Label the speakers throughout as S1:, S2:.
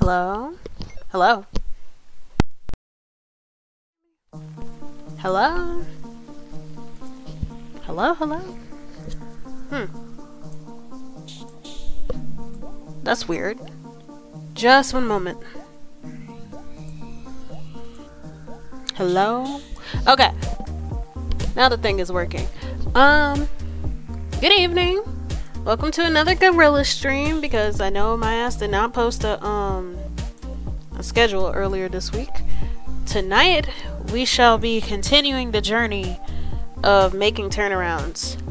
S1: Hello? Hello? Hello? Hello? Hello? That's weird. Just one moment. Hello? Okay. Now the thing is working. Good evening. Welcome to another gorilla stream, because I know my ass did not post a schedule earlier this week. Tonight we shall be continuing the journey of making turnarounds.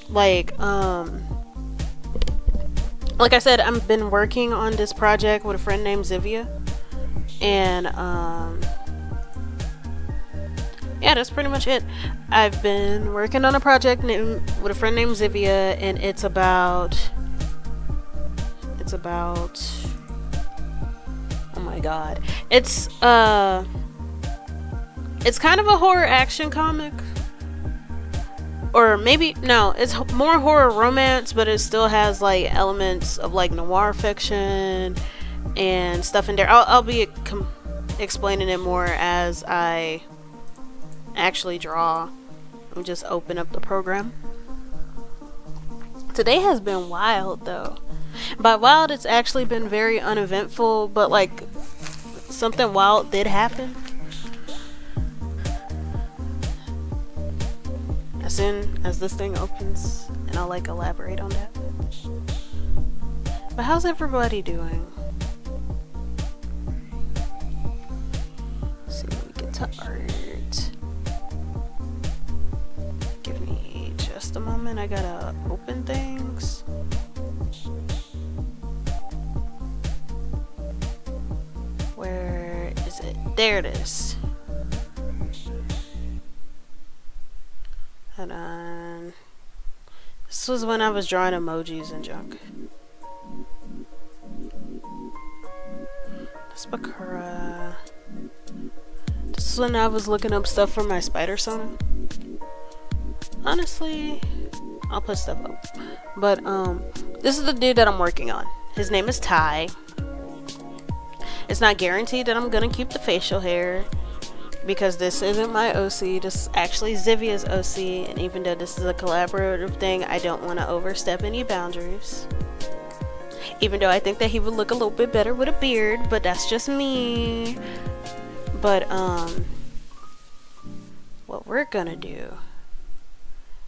S1: Like I said, I've been working on this project with a friend named Zivia, and yeah, that's pretty much it. I've been working on a project with a friend named Zivia, and it's about oh my god, it's kind of a horror action comic, or maybe no, it's more horror romance, but it still has like elements of like noir fiction and stuff in there. I'll be explaining it more as I actually draw. Let me just open up the program. Today has been wild though. By wild, it's actually been very uneventful, but like something wild did happen. As soon as this thing opens, and I'll like elaborate on that. But how's everybody doing? Let's see, when we get to art. Give me just a moment, I gotta open things. Where is it? There it is. Hold on. This was when I was drawing emojis and junk. That's Bakura. This is when I was looking up stuff for my spider song. Honestly, I'll put stuff up. But this is the dude that I'm working on. His name is Ty. It's not guaranteed that I'm gonna keep the facial hair, because this isn't my OC. This is actually Zivia's OC, and even though this is a collaborative thing, I don't want to overstep any boundaries. Even though I think that he would look a little bit better with a beard, but that's just me. But what we're gonna do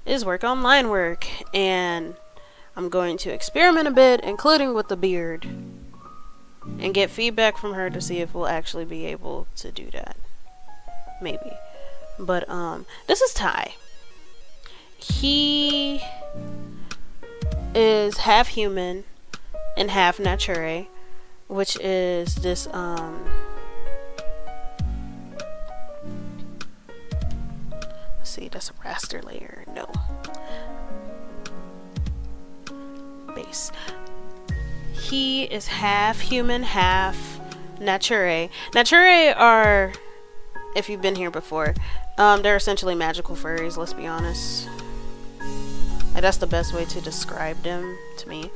S1: is work on line work, and I'm going to experiment a bit, including with the beard, and get feedback from her to see if we'll actually be able to do that. Maybe. But this is Ty. He is half human and half nature, which is this let's see, that's a raster layer. No. Base. He is half human, half nature. Nature are, if you've been here before, they're essentially magical furries, let's be honest. And that's the best way to describe them to me.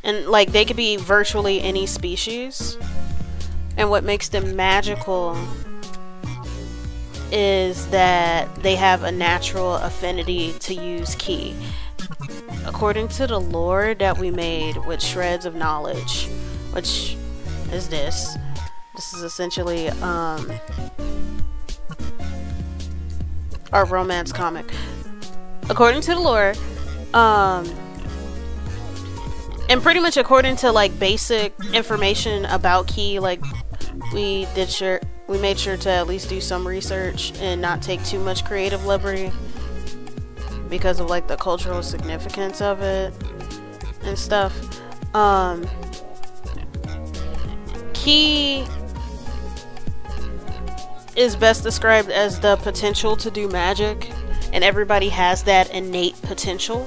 S1: And like, they could be virtually any species. And what makes them magical is that they have a natural affinity to use ki. According to the lore that we made with Shreds of Knowledge, which is this is essentially our romance comic. According to the lore, and pretty much according to like basic information about ki, like we made sure to at least do some research and not take too much creative liberty because of like the cultural significance of it and stuff. Ki is best described as the potential to do magic, and everybody has that innate potential.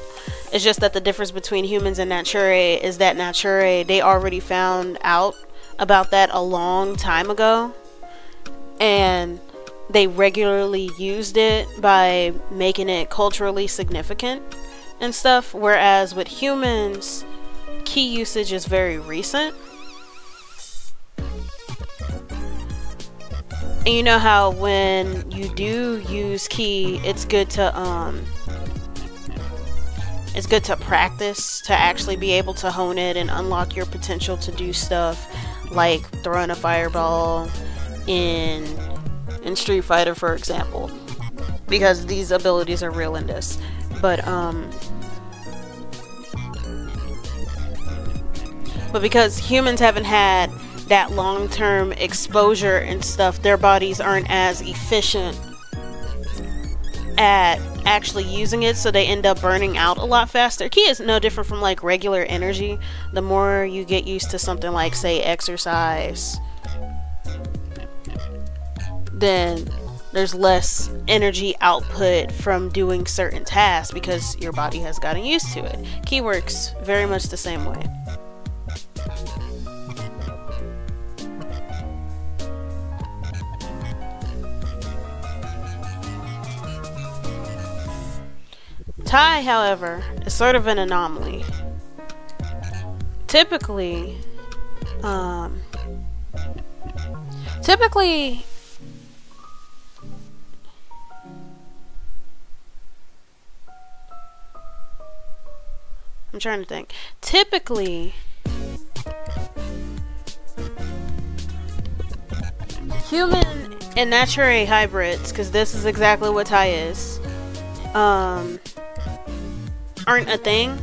S1: It's just that the difference between humans and nature is that nature, they already found out about that a long time ago, and they regularly used it by making it culturally significant and stuff, whereas with humans, ki usage is very recent. And you know how when you do use ki, it's good to practice to actually be able to hone it and unlock your potential to do stuff like throwing a fireball in Street Fighter, for example, because these abilities are real in this. But because humans haven't had that long-term exposure and stuff, their bodies aren't as efficient at actually using it, so they end up burning out a lot faster. Ki is no different from like regular energy. The more you get used to something like, say, exercise, then there's less energy output from doing certain tasks because your body has gotten used to it. Ki works very much the same way. Tai, however, is sort of an anomaly. Typically, I'm trying to think. Typically, human and Nature hybrids, because this is exactly what Tai is, aren't a thing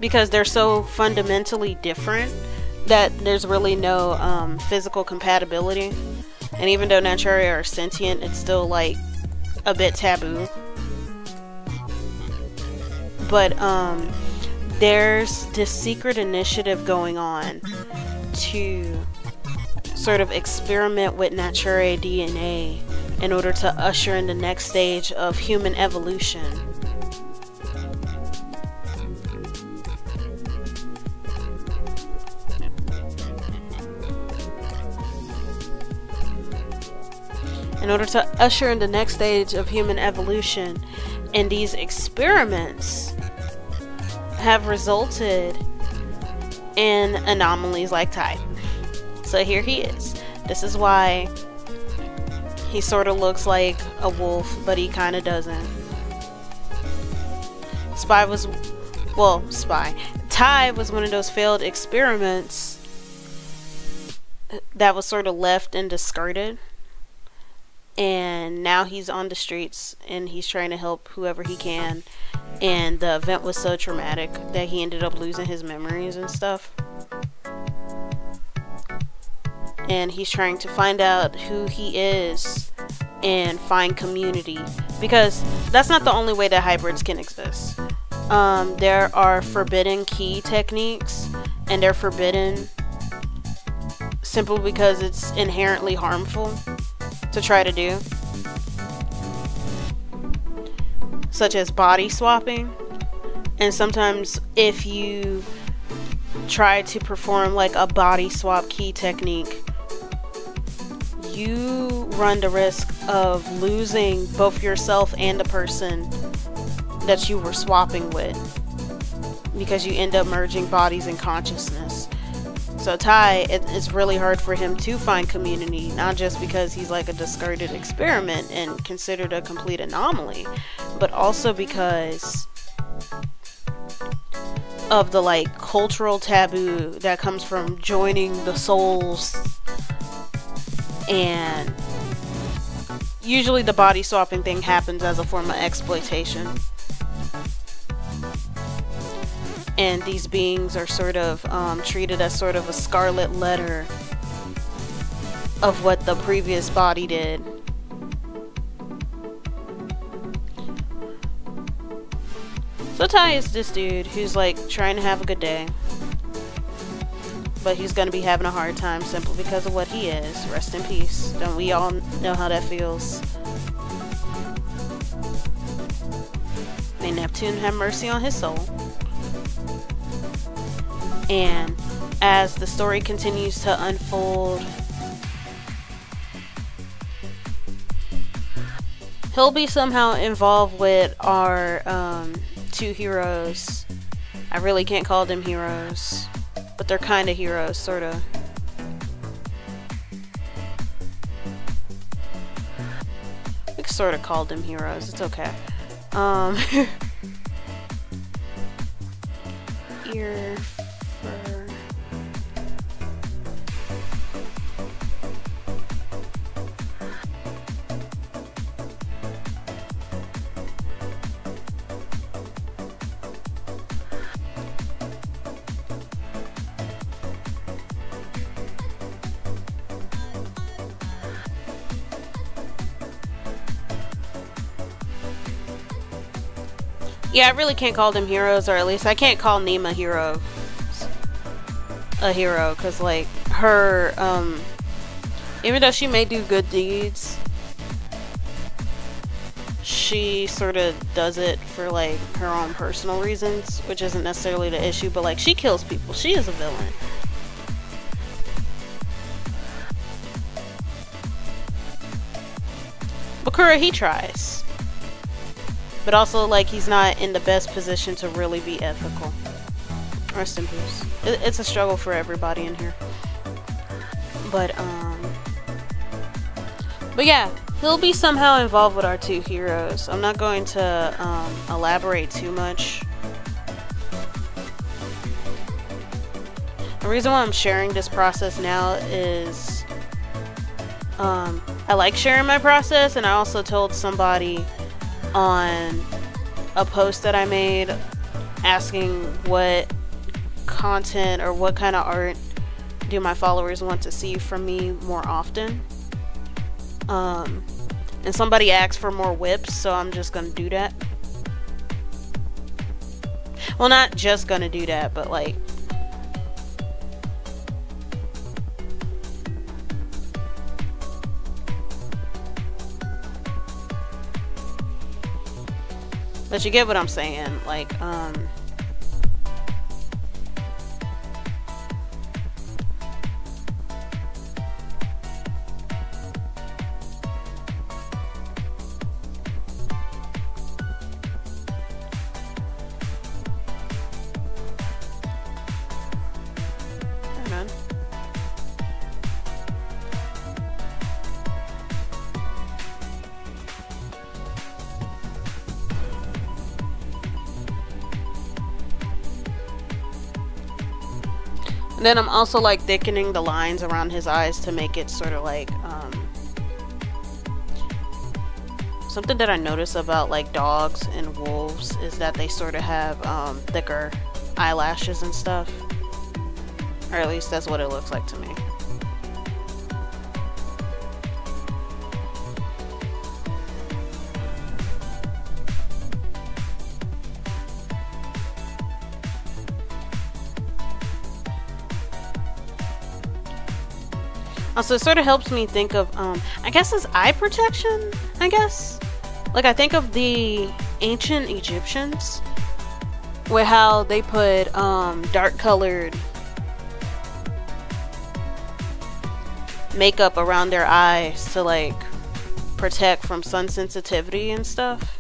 S1: because they're so fundamentally different that there's really no physical compatibility. And even though Nature are sentient, it's still like a bit taboo. But there's this secret initiative going on to sort of experiment with Nature DNA in order to usher in the next stage of human evolution. In order to usher in the next stage of human evolution, and these experiments have resulted in anomalies like Tai. So here he is. This is why he sort of looks like a wolf, but he kind of doesn't. Tai was one of those failed experiments that was sort of left and discarded. And now he's on the streets and he's trying to help whoever he can. And the event was so traumatic that he ended up losing his memories and stuff. And he's trying to find out who he is and find community, because that's not the only way that hybrids can exist. There are forbidden ki techniques, and they're forbidden simply because it's inherently harmful to try to do, such as body swapping. And sometimes if you try to perform like a body swap ki technique, you run the risk of losing both yourself and the person that you were swapping with, because you end up merging bodies and consciousness. So Tai, it's really hard for him to find community, not just because he's like a discarded experiment and considered a complete anomaly, but also because of the like cultural taboo that comes from joining the souls. And usually the body swapping thing happens as a form of exploitation. And these beings are sort of treated as sort of a scarlet letter of what the previous body did. So Tai is this dude who's like trying to have a good day, but he's gonna be having a hard time simply because of what he is. Rest in peace. Don't we all know how that feels? May Neptune have mercy on his soul. And as the story continues to unfold, he'll be somehow involved with our two heroes. I really can't call them heroes, but they're kind of heroes, sort of. We sort of called them heroes. It's okay. Ear fur. Yeah, I really can't call them heroes, or at least I can't call Nema a hero, because like her, even though she may do good deeds, she sort of does it for like her own personal reasons, which isn't necessarily the issue, but like she kills people. She is a villain. Bakura, he tries. But also, like, he's not in the best position to really be ethical. Rest in peace. It's a struggle for everybody in here. But yeah, he'll be somehow involved with our two heroes. I'm not going to elaborate too much. The reason why I'm sharing this process now is I like sharing my process, and I also told somebody on a post that I made asking what content or what kind of art do my followers want to see from me more often, and somebody asked for more whips, so I'm just gonna do that. Well, not just gonna do that, but like but you get what I'm saying, like, hang on. And then I'm also like thickening the lines around his eyes to make it sort of like something that I notice about like dogs and wolves is that they sort of have thicker eyelashes and stuff, or at least that's what it looks like to me. Also, it sort of helps me think of, I guess it's eye protection, I guess? Like, I think of the ancient Egyptians, with how they put, dark-colored makeup around their eyes to, like, protect from sun sensitivity and stuff.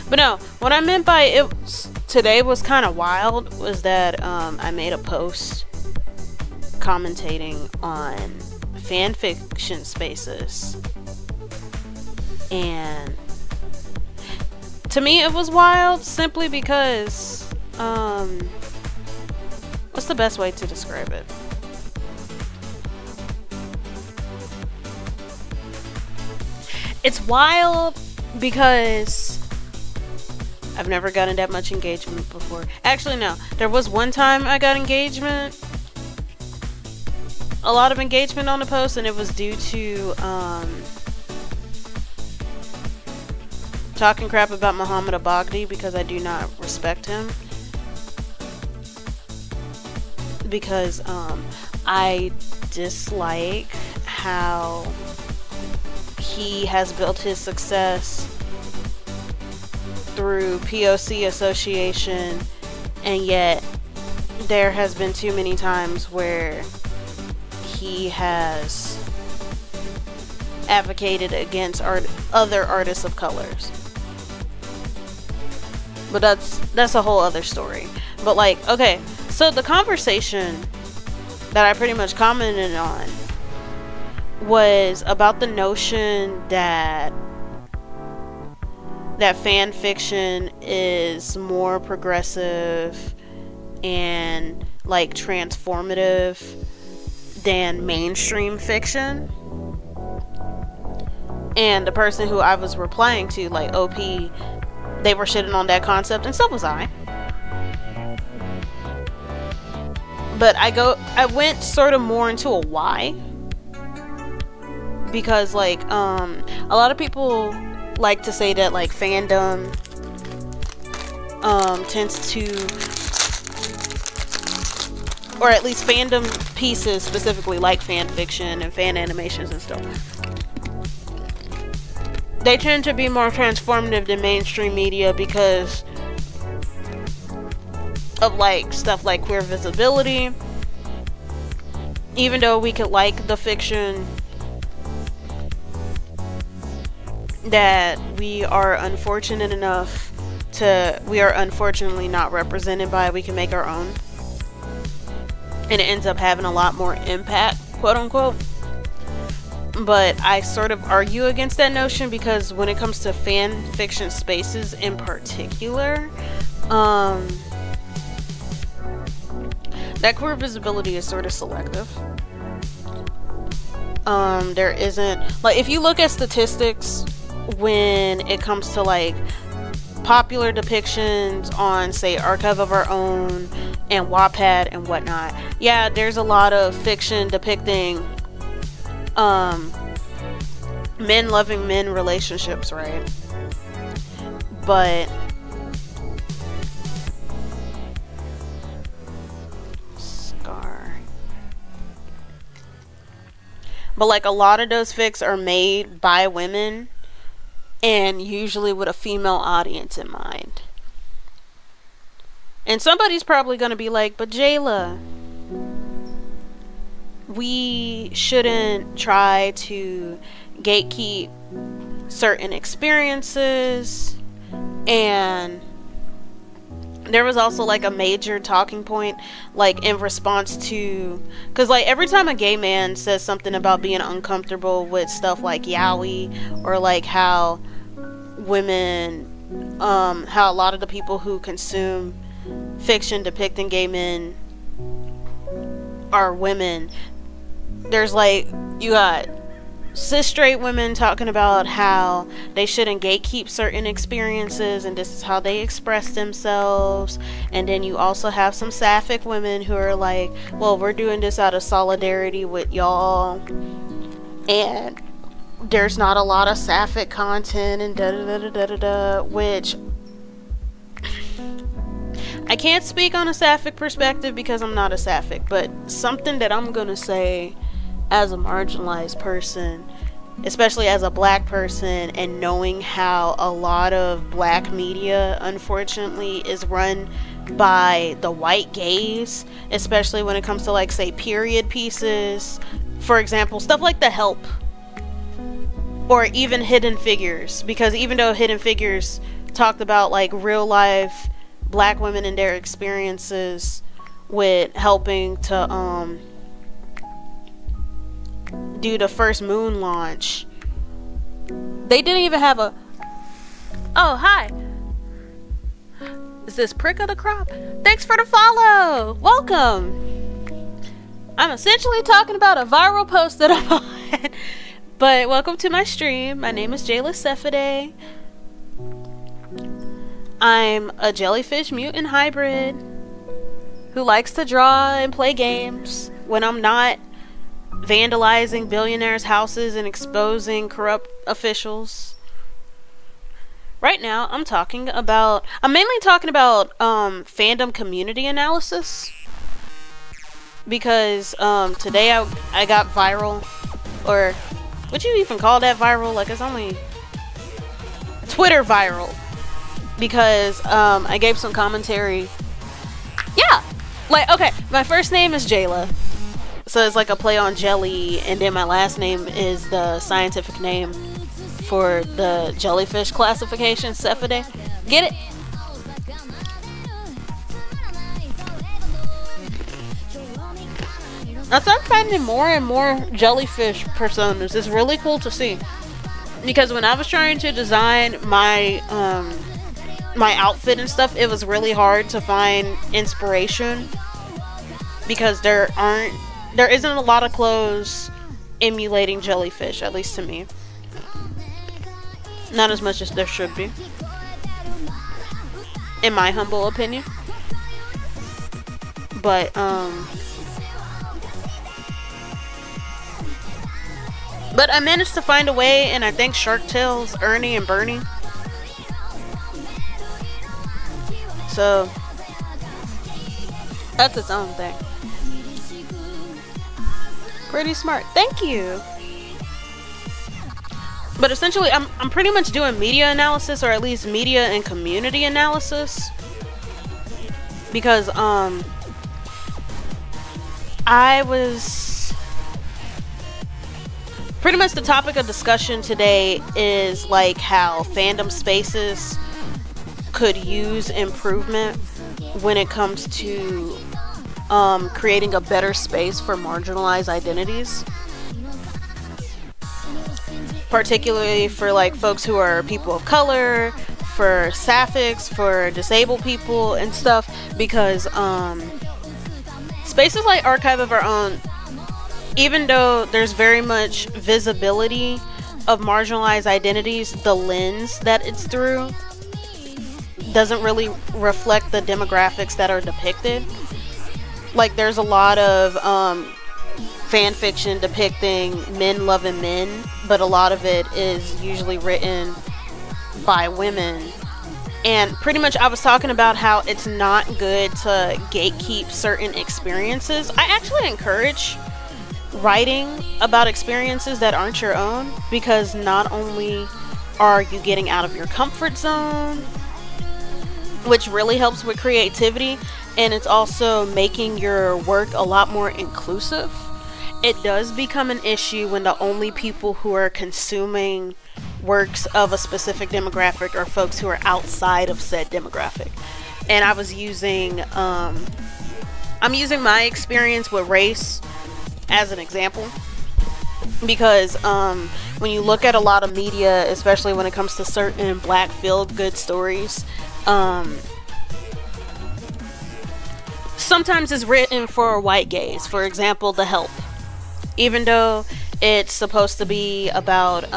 S1: But no, what I meant by it today was kind of wild was that I made a post commentating on fanfiction spaces, and to me it was wild simply because what's the best way to describe it? It's wild because I've never gotten that much engagement before. Actually, no. There was one time I got engagement. A lot of engagement on the post, and it was due to talking crap about Muhammad Abagdi because I do not respect him. Because I dislike how he has built his success through POC association, and yet there has been too many times where he has advocated against other artists of colors. But that's a whole other story. But like, okay, so the conversation that I pretty much commented on was about the notion that fan fiction is more progressive and like transformative than mainstream fiction. And the person who I was replying to, like OP, they were shitting on that concept, and so was I. But I went sort of more into a why, because like a lot of people like to say that like fandom tends to, or at least fandom pieces specifically, like fan fiction and fan animations and stuff, they tend to be more transformative than mainstream media because of like stuff like queer visibility. Even though we could like the fiction that we are unfortunately not represented by, we can make our own, and it ends up having a lot more impact, quote unquote. But I sort of argue against that notion because when it comes to fan fiction spaces in particular, that queer visibility is sort of selective. There isn't, like, if you look at statistics when it comes to like popular depictions on, say, Archive of Our Own and Wattpad and whatnot, yeah, there's a lot of fiction depicting men loving men relationships, right? But like a lot of those fics are made by women and usually with a female audience in mind. And somebody's probably gonna be like, but Jayla, we shouldn't try to gatekeep certain experiences. And there was also like a major talking point, like in response to, because like every time a gay man says something about being uncomfortable with stuff like yaoi, or like how women, how a lot of the people who consume fiction depicting gay men are women, there's like, you got cis straight women talking about how they shouldn't gatekeep certain experiences and this is how they express themselves. And then you also have some sapphic women who are like, well, we're doing this out of solidarity with y'all, and there's not a lot of sapphic content and da da da da da da, which I can't speak on a sapphic perspective because I'm not a sapphic, but something that I'm gonna say as a marginalized person, especially as a black person, and knowing how a lot of black media unfortunately is run by the white gaze, especially when it comes to like, say, period pieces, for example, stuff like The Help, or even Hidden Figures, because even though Hidden Figures talked about like real life black women and their experiences with helping to do the first moon launch, they didn't even have a, oh, hi, is this Prick of the Crop? Thanks for the follow, welcome. I'm essentially talking about a viral post that I'm on, but welcome to my stream. My name is Jayla Cephidae. I'm a jellyfish mutant hybrid who likes to draw and play games when I'm not vandalizing billionaires' houses and exposing corrupt officials. Right now, I'm mainly talking about fandom community analysis, because today I got viral, or would you even call that viral? Like, it's only Twitter viral, because I gave some commentary. Yeah, like, okay, my first name is Jayla, so it's like a play on jelly, and then my last name is the scientific name for the jellyfish classification, Cephidae. Get it? So I'm finding more and more jellyfish personas. It's really cool to see, because when I was trying to design my my outfit and stuff, it was really hard to find inspiration, because there isn't a lot of clothes emulating jellyfish, at least to me. Not as much as there should be, in my humble opinion. But I managed to find a way, and I thank Shark Tales, Ernie, and Bernie. So that's its own thing. Pretty smart. Thank you. But essentially, I'm pretty much doing media analysis, or at least media and community analysis, because I was pretty much, the topic of discussion today is like how fandom spaces could use improvement when it comes to creating a better space for marginalized identities, particularly for like folks who are people of color, for sapphics, for disabled people and stuff, because spaces like Archive of Our Own, even though there's very much visibility of marginalized identities, the lens that it's through doesn't really reflect the demographics that are depicted. Like, there's a lot of fan fiction depicting men loving men, but a lot of it is usually written by women. And pretty much I was talking about how it's not good to gatekeep certain experiences. I actually encourage writing about experiences that aren't your own, because not only are you getting out of your comfort zone, which really helps with creativity, and it's also making your work a lot more inclusive. It does become an issue when the only people who are consuming works of a specific demographic are folks who are outside of said demographic. And I was using I'm using my experience with race as an example, because when you look at a lot of media, especially when it comes to certain black feel-good stories, sometimes it's written for white gaze. For example, The Help. Even though it's supposed to be about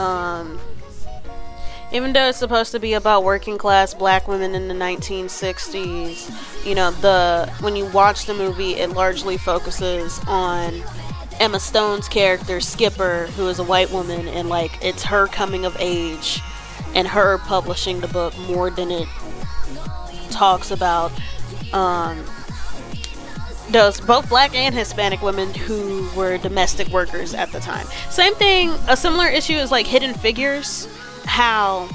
S1: working class black women in the 1960s, you know, when you watch the movie, it largely focuses on Emma Stone's character Skipper, who is a white woman, and like it's her coming of age and her publishing the book more than it talks about those both black and Hispanic women who were domestic workers at the time. Same thing, a similar issue is like Hidden Figures, how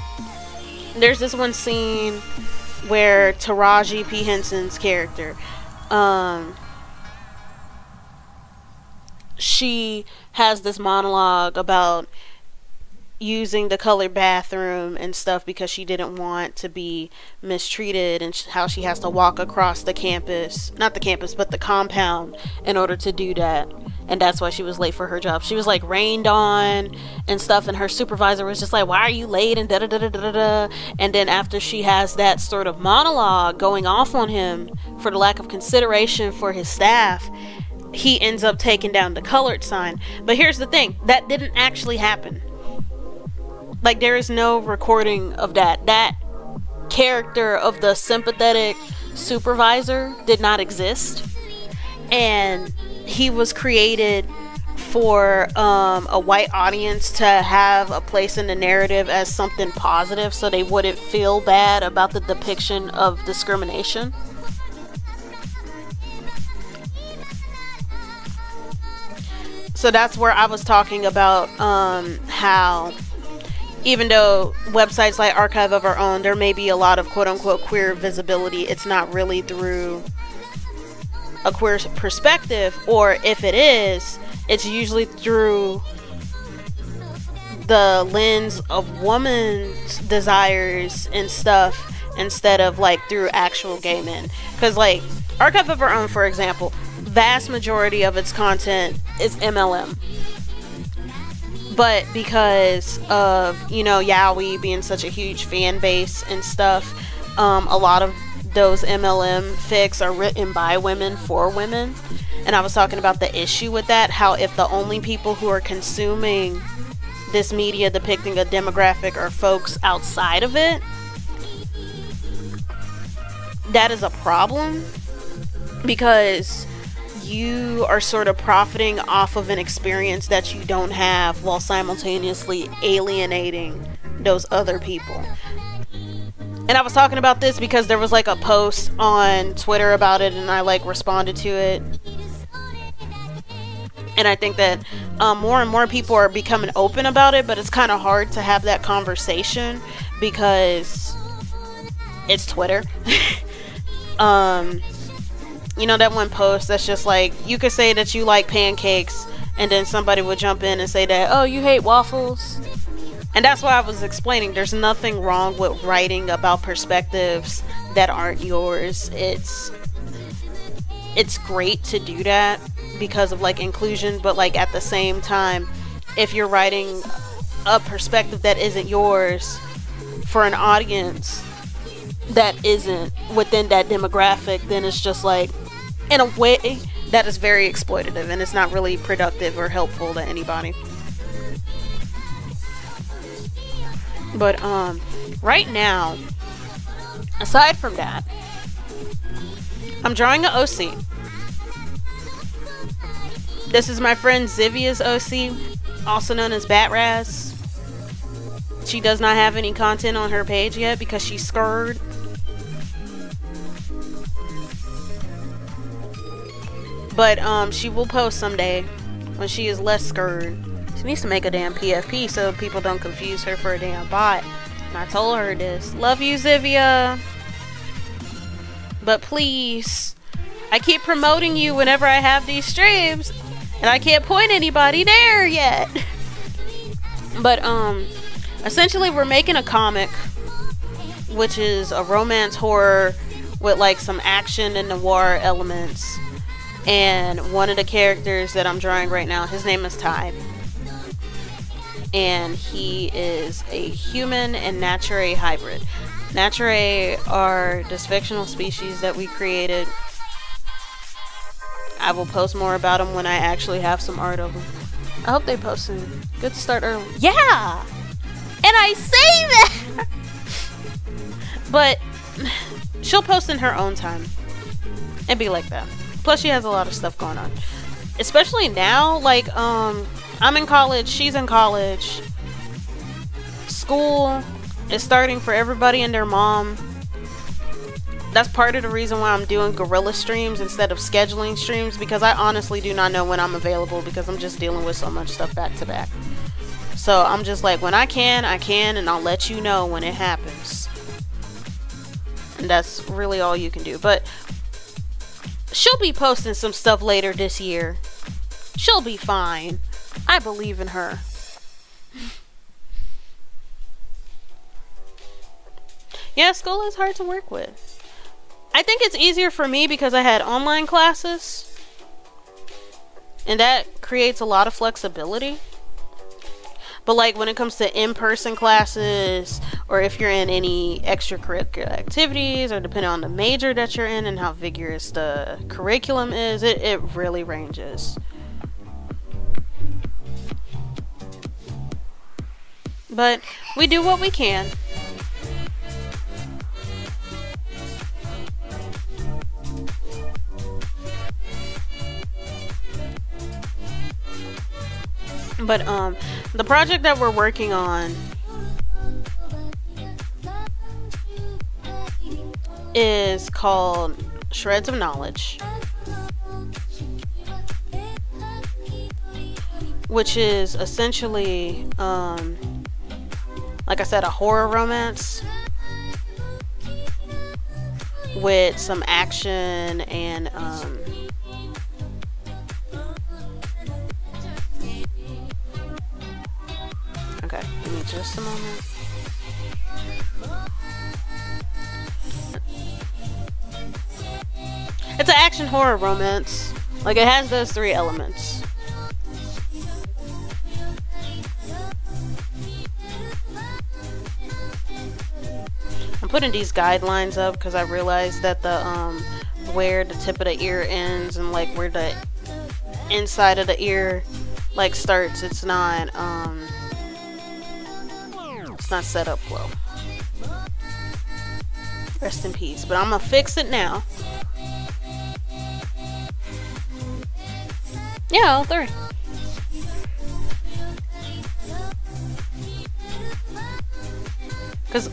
S1: there's this one scene where Taraji P. Henson's character, she has this monologue about using the colored bathroom and stuff because she didn't want to be mistreated, and how she has to walk across the campus, not the campus, but the compound in order to do that. And that's why she was late for her job. She was like rained on and stuff, and her supervisor was just like, why are you late, and da da da da da da. And then after she has that sort of monologue going off on him for the lack of consideration for his staff, he ends up taking down the colored sign. But here's the thing, that didn't actually happen. Like, there is no recording of that. That character of the sympathetic supervisor did not exist. And he was created for a white audience to have a place in the narrative as something positive so they wouldn't feel bad about the depiction of discrimination. So that's where I was talking about how even though websites like Archive of Our Own, there may be a lot of quote-unquote queer visibility, it's not really through a queer perspective, or if it is, it's usually through the lens of women's desires and stuff instead of like through actual gay men. Because like Archive of Our Own, for example, vast majority of its content is MLM. But because of, you know, Yaoi being such a huge fan base and stuff, a lot of those MLM fics are written by women for women. And I was talking about the issue with that, how if the only people who are consuming this media depicting a demographic are folks outside of it, that is a problem, because you are sort of profiting off of an experience that you don't have while simultaneously alienating those other people. And I was talking about this because there was like a post on Twitter about it, and I like responded to it. And I think that more and more people are becoming open about it, but it's kind of hard to have that conversation because it's Twitter. You know that one post that's just like, you could say that you like pancakes, and then somebody would jump in and say that, oh, you hate waffles. And that's why I was explaining, there's nothing wrong with writing about perspectives that aren't yours. It's great to do that because of like inclusion, but like at the same time, if you're writing a perspective that isn't yours for an audience that isn't within that demographic, then it's just like, in a way, that is very exploitative, and it's not really productive or helpful to anybody. But right now, aside from that, I'm drawing an OC. This is my friend Zivia's OC, also known as Batraz. She does not have any content on her page yet because she's scared. But she will post someday when she is less scared. She needs to make a damn PFP so people don't confuse her for a damn bot. And I told her this. Love you, Zivia. But please, I keep promoting you whenever I have these streams, and I can't point anybody there yet. But essentially we're making a comic, which is a romance horror with like some action and noir elements. And one of the characters that I'm drawing right now, his name is Ty. And he is a human and Naturae hybrid. Naturae are this fictional species that we created. I will post more about them when I actually have some art of them. I hope they post soon. Good to start early. Yeah! And I say that! But she'll post in her own time. It'd be like that. Plus she has a lot of stuff going on. Especially now, like, I'm in college, she's in college. School is starting for everybody and their mom. That's part of the reason why I'm doing guerrilla streams instead of scheduling streams, because I honestly do not know when I'm available because I'm just dealing with so much stuff back to back. So I'm just like, when I can, and I'll let you know when it happens. And that's really all you can do. But she'll be posting some stuff later this year. She'll be fine. I believe in her. Yeah, school is hard to work with. I think it's easier for me because I had online classes, and that creates a lot of flexibility. But like when it comes to in-person classes, or if you're in any extracurricular activities, or depending on the major that you're in and how vigorous the curriculum is, it really ranges. But we do what we can. But the project that we're working on is called Shreds of Knowledge, which is essentially like I said, a horror romance with some action and okay, give me just a moment. It's an action horror romance. Like, it has those three elements. I'm putting these guidelines up because I realized that the where the tip of the ear ends and like where the inside of the ear like starts, it's not set up well. Rest in peace. But I'm gonna fix it now. Yeah, all three. Cause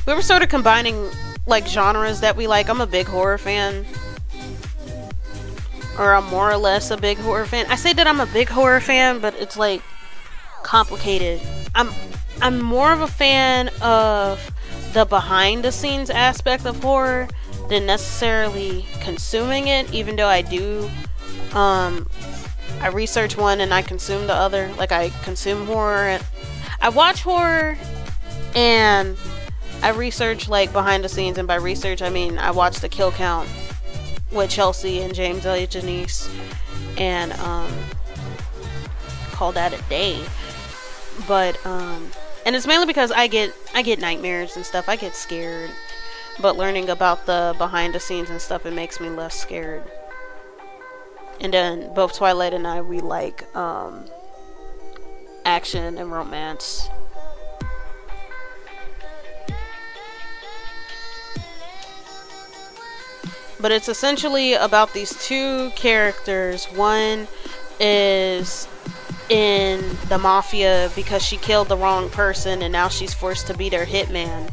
S1: we were sort of combining like genres that we like. I'm a big horror fan, or I'm more or less a big horror fan. I say that I'm a big horror fan, but it's like complicated. I'm more of a fan of the behind the scenes aspect of horror than necessarily consuming it, even though I do I research one and I consume the other. Like, I consume horror and I watch horror and I research like behind the scenes, and by research I mean I watch the kill count with Chelsea and James Elliott Janice and call that a day. But and it's mainly because I get nightmares and stuff. I get scared. But learning about the behind the scenes and stuff, it makes me less scared. And then both Twilight and I, we like action and romance. But it's essentially about these two characters. One is in the mafia because she killed the wrong person, and now she's forced to be their hitman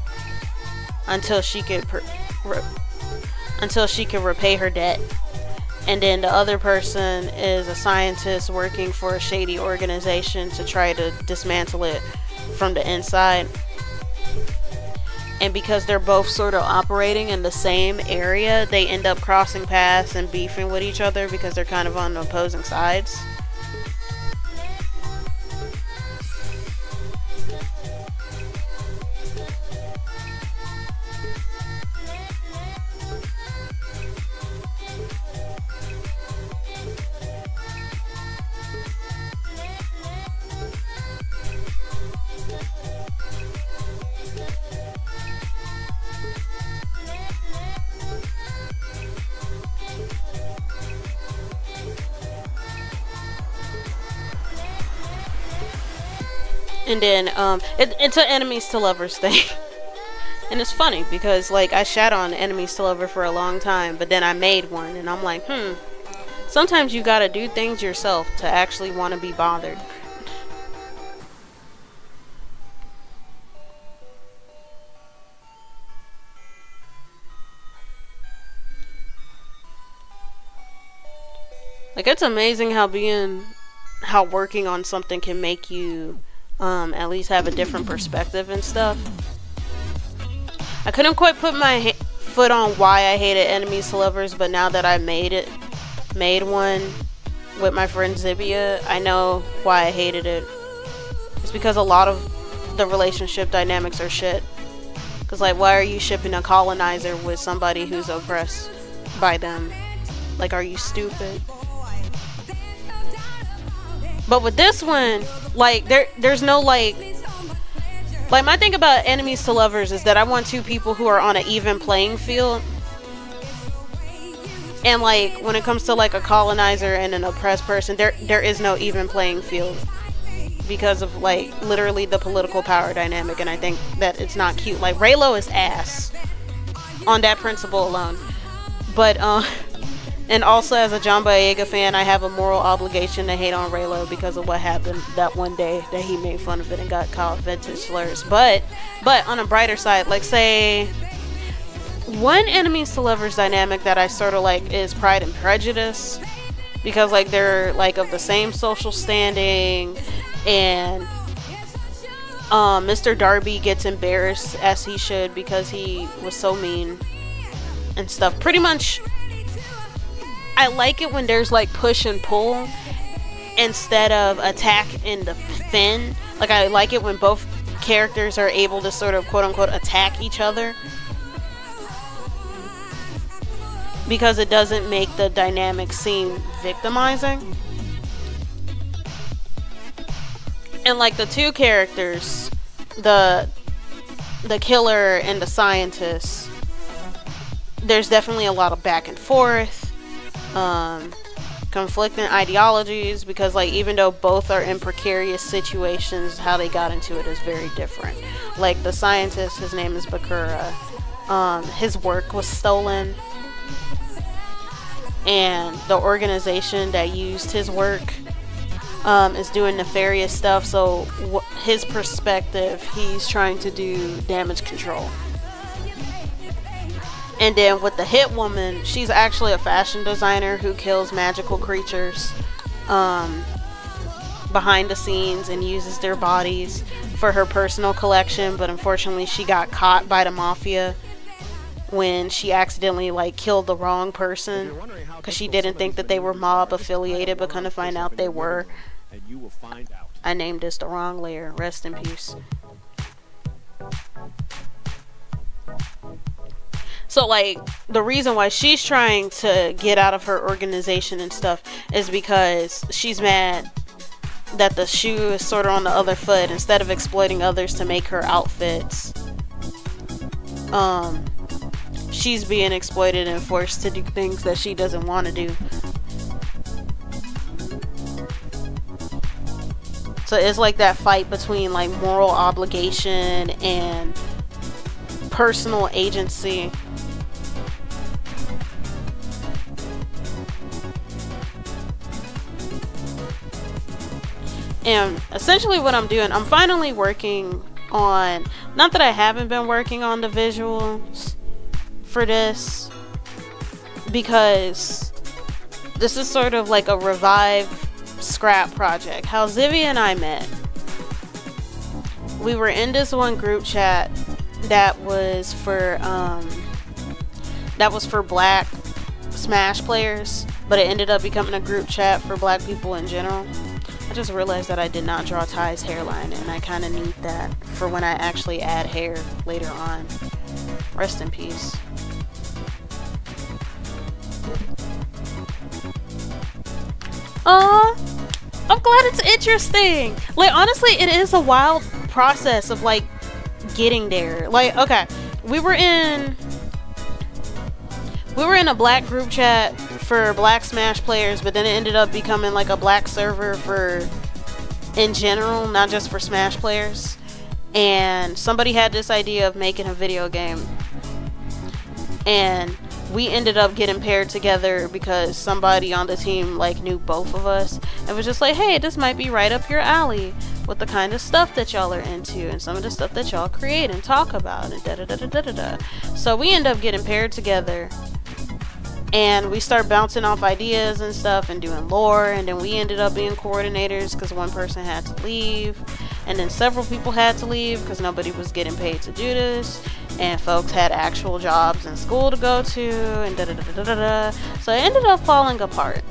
S1: until she could repay her debt. And then the other person is a scientist working for a shady organization to try to dismantle it from the inside. And because they're both sort of operating in the same area, they end up crossing paths and beefing with each other because they're kind of on opposing sides. And then it's an enemies to lovers thing. And it's funny because like I shat on enemies to lover for a long time, but then I made one and I'm like, sometimes you gotta do things yourself to actually want to be bothered. Like, it's amazing how working on something can make you at least have a different perspective and stuff. I couldn't quite put my foot on why I hated enemies to lovers, but now that I made one with my friend Zibia, I know why I hated it. It's because a lot of the relationship dynamics are shit. Cause like, why are you shipping a colonizer with somebody who's oppressed by them? Like, are you stupid? But with this one, like, there's no like my thing about enemies to lovers is that I want two people who are on an even playing field. And like, when it comes to like a colonizer and an oppressed person, there is no even playing field because of like literally the political power dynamic. And I think that it's not cute. Like, Raylo is ass on that principle alone. But And also, as a John Boyega fan, I have a moral obligation to hate on Raylo because of what happened that one day that he made fun of it and got called vintage slurs. But on a brighter side, like say, one enemies to lovers dynamic that I sort of like is Pride and Prejudice, because like they're like of the same social standing, and Mr. Darby gets embarrassed, as he should, because he was so mean and stuff. Pretty much, I like it when there's like push and pull instead of attack and defend. Like, I like it when both characters are able to sort of quote unquote attack each other, because it doesn't make the dynamic seem victimizing. And like the two characters, the killer and the scientist, there's definitely a lot of back and forth, conflicting ideologies, because like even though both are in precarious situations, how they got into it is very different. Like the scientist, his name is Bakura, his work was stolen, and the organization that used his work is doing nefarious stuff. So his perspective, he's trying to do damage control. And then with the hit woman, she's actually a fashion designer who kills magical creatures behind the scenes and uses their bodies for her personal collection. But unfortunately, she got caught by the mafia when she accidentally like killed the wrong person, because she didn't think that they were mob affiliated, but kind of find out they were. I named this the wrong layer. Rest in peace. So like the reason why she's trying to get out of her organization and stuff is because she's mad that the shoe is sort of on the other foot. Instead of exploiting others to make her outfits, she's being exploited and forced to do things that she doesn't want to do. So it's like that fight between like moral obligation and personal agency. And essentially what I'm doing, I'm finally working on, not that I haven't been working on the visuals for this, because this is sort of like a revive scrap project. How Zivy and I met, we were in this one group chat that was for black Smash players, but it ended up becoming a group chat for black people in general. I just realized that I did not draw Ty's hairline, and I kind of need that for when I actually add hair later on. Rest in peace. I'm glad it's interesting. Like, honestly, it is a wild process of like getting there. Like, okay, we were in a black group chat for black Smash players, but then it ended up becoming like a black server for in general, not just for Smash players. And somebody had this idea of making a video game, and we ended up getting paired together because somebody on the team like knew both of us and was just like, hey, this might be right up your alley with the kind of stuff that y'all are into and some of the stuff that y'all create and talk about and da da da da da da da. So we end up getting paired together, and we start bouncing off ideas and stuff and doing lore, and then we ended up being coordinators because one person had to leave, and then several people had to leave because nobody was getting paid to do this, and folks had actual jobs and school to go to, and da da da da da da. So it ended up falling apart.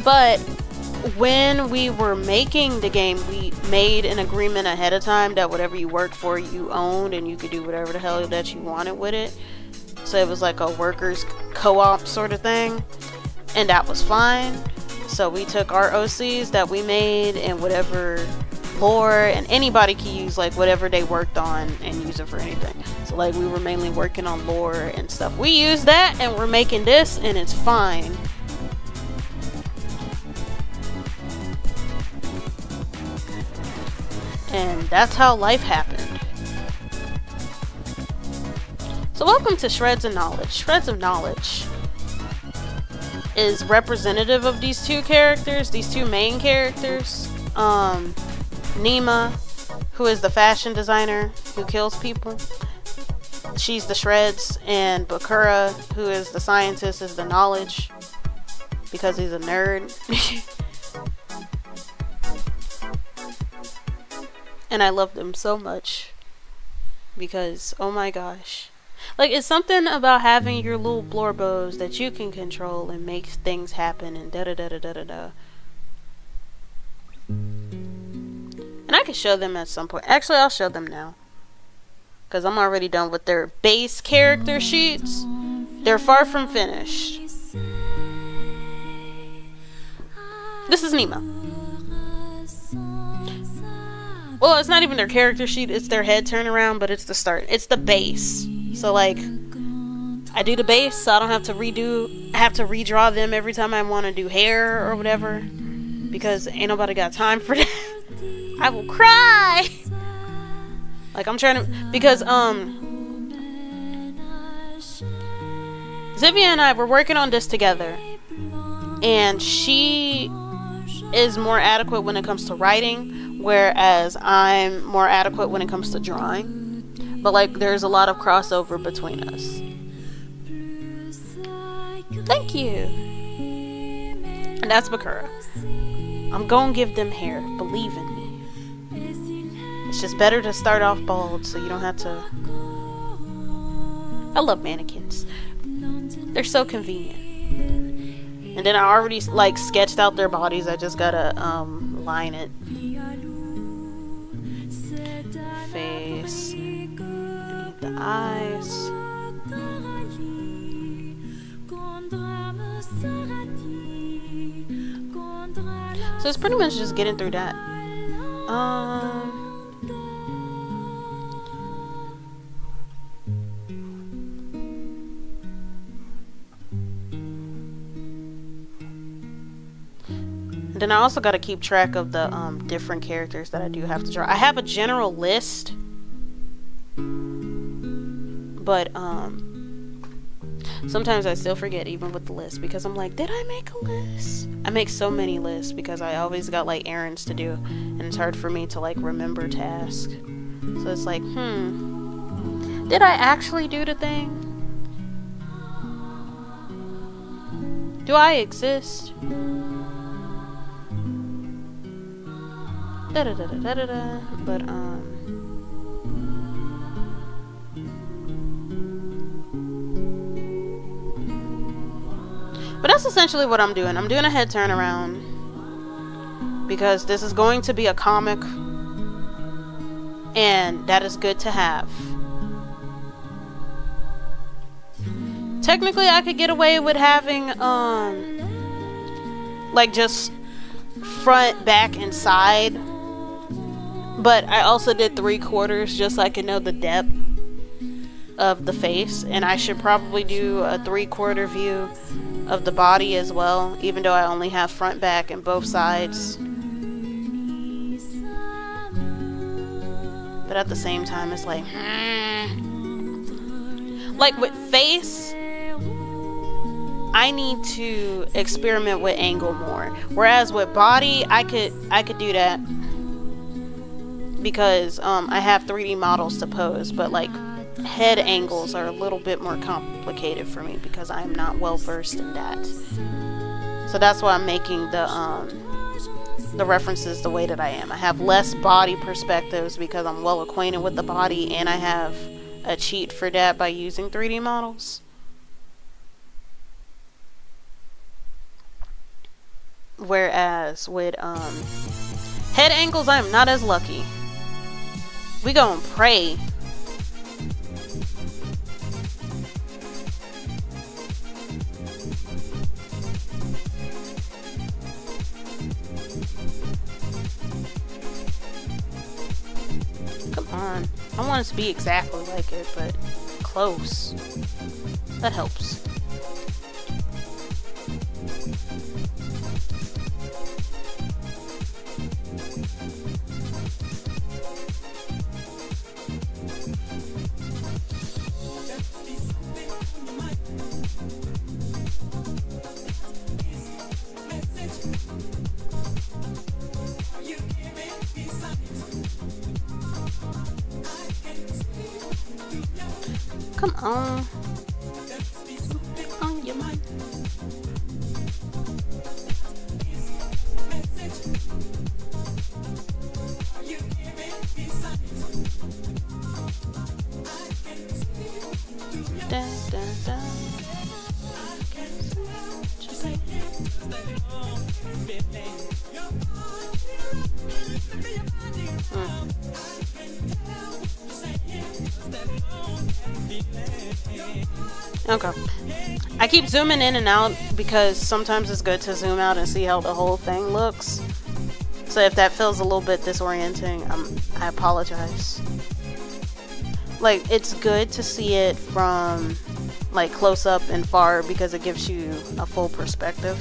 S1: But when we were making the game, we made an agreement ahead of time that whatever you worked for, you owned, and you could do whatever the hell that you wanted with it. So it was like a workers co-op sort of thing, and that was fine. So we took our OCs that we made and whatever lore, and anybody can use like whatever they worked on and use it for anything. So like we were mainly working on lore and stuff. We use that and we're making this, and it's fine. And that's how life happened. So welcome to Shreds of Knowledge. Shreds of Knowledge is representative of these two characters, these two main characters. Nima, who is the fashion designer who kills people, she's the shreds, and Bakura, who is the scientist, is the knowledge, because he's a nerd. And I love them so much because, oh my gosh, like, it's something about having your little blorbos that you can control and make things happen and da da da da da da da. And I can show them at some point. Actually, I'll show them now, because I'm already done with their base character sheets. They're far from finished. This is Nima. Well, it's not even their character sheet, it's their head turnaround, but it's the start. It's the base. So, like, I do the base, so I don't have to redraw them every time I want to do hair or whatever, because ain't nobody got time for that. I will cry! Like, I'm trying to, because, Zivia and I were working on this together, and she is more adequate when it comes to writing, whereas I'm more adequate when it comes to drawing. But, like, there's a lot of crossover between us. Thank you. And that's Bakura. I'm gonna give them hair, believe in me. It's just better to start off bald so you don't have to. I love mannequins. They're so convenient. And then I already, like, sketched out their bodies. I just gotta line it. Face. I need the eyes. So it's pretty much just getting through that. Then I also got to keep track of the different characters that I do have to draw. I have a general list, but sometimes I still forget even with the list, because I'm like, did I make a list? I make so many lists because I always got, like, errands to do, and it's hard for me to, like, remember tasks. So it's like, did I actually do the thing? Do I exist? Da da da da da da. But that's essentially what I'm doing. I'm doing a head turnaround because this is going to be a comic, and that is good to have. Technically, I could get away with having like, just front, back, and side, but I also did 3/4 just so I could know the depth of the face, and I should probably do a 3/4 view of the body as well, even though I only have front, back, and both sides. But at the same time, it's like, like with face, I need to experiment with angle more. Whereas with body, I could do that because I have 3D models to pose, but like head angles are a little bit more complicated for me because I am not well versed in that. So that's why I'm making the references the way that I am. I have less body perspectives because I'm well acquainted with the body, and I have a cheat for that by using 3D models. Whereas with head angles, I am not as lucky. We gonna pray. Come on. I want it to be exactly like it, but close. That helps. Come on. On your mind. Da, da, da. Okay. I keep zooming in and out because sometimes it's good to zoom out and see how the whole thing looks. So if that feels a little bit disorienting, I apologize. Like, it's good to see it from like close up and far because it gives you a full perspective.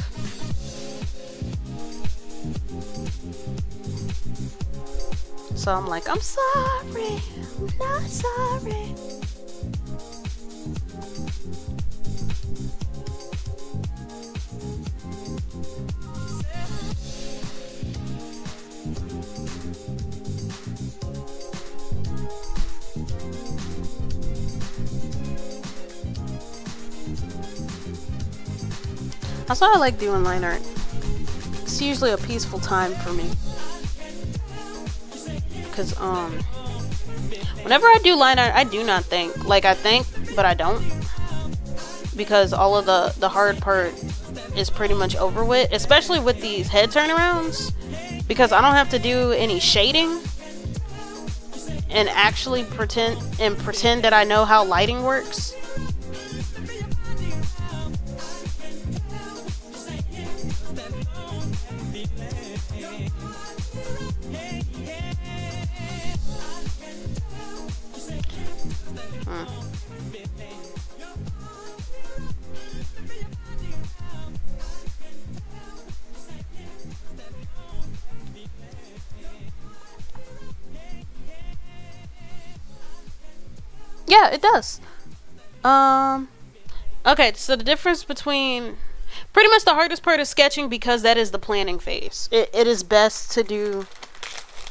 S1: So I'm like, I'm sorry, I'm not sorry. That's why I like doing line art. It's usually a peaceful time for me. Cause whenever I do line art, I do not think. Like, I think, but I don't. Because all of the hard part is pretty much over with. Especially with these head turnarounds. Because I don't have to do any shading. And actually pretend that I know how lighting works. Yeah, it does. Okay, so the difference between... Pretty much the hardest part is sketching because that is the planning phase. It is best to do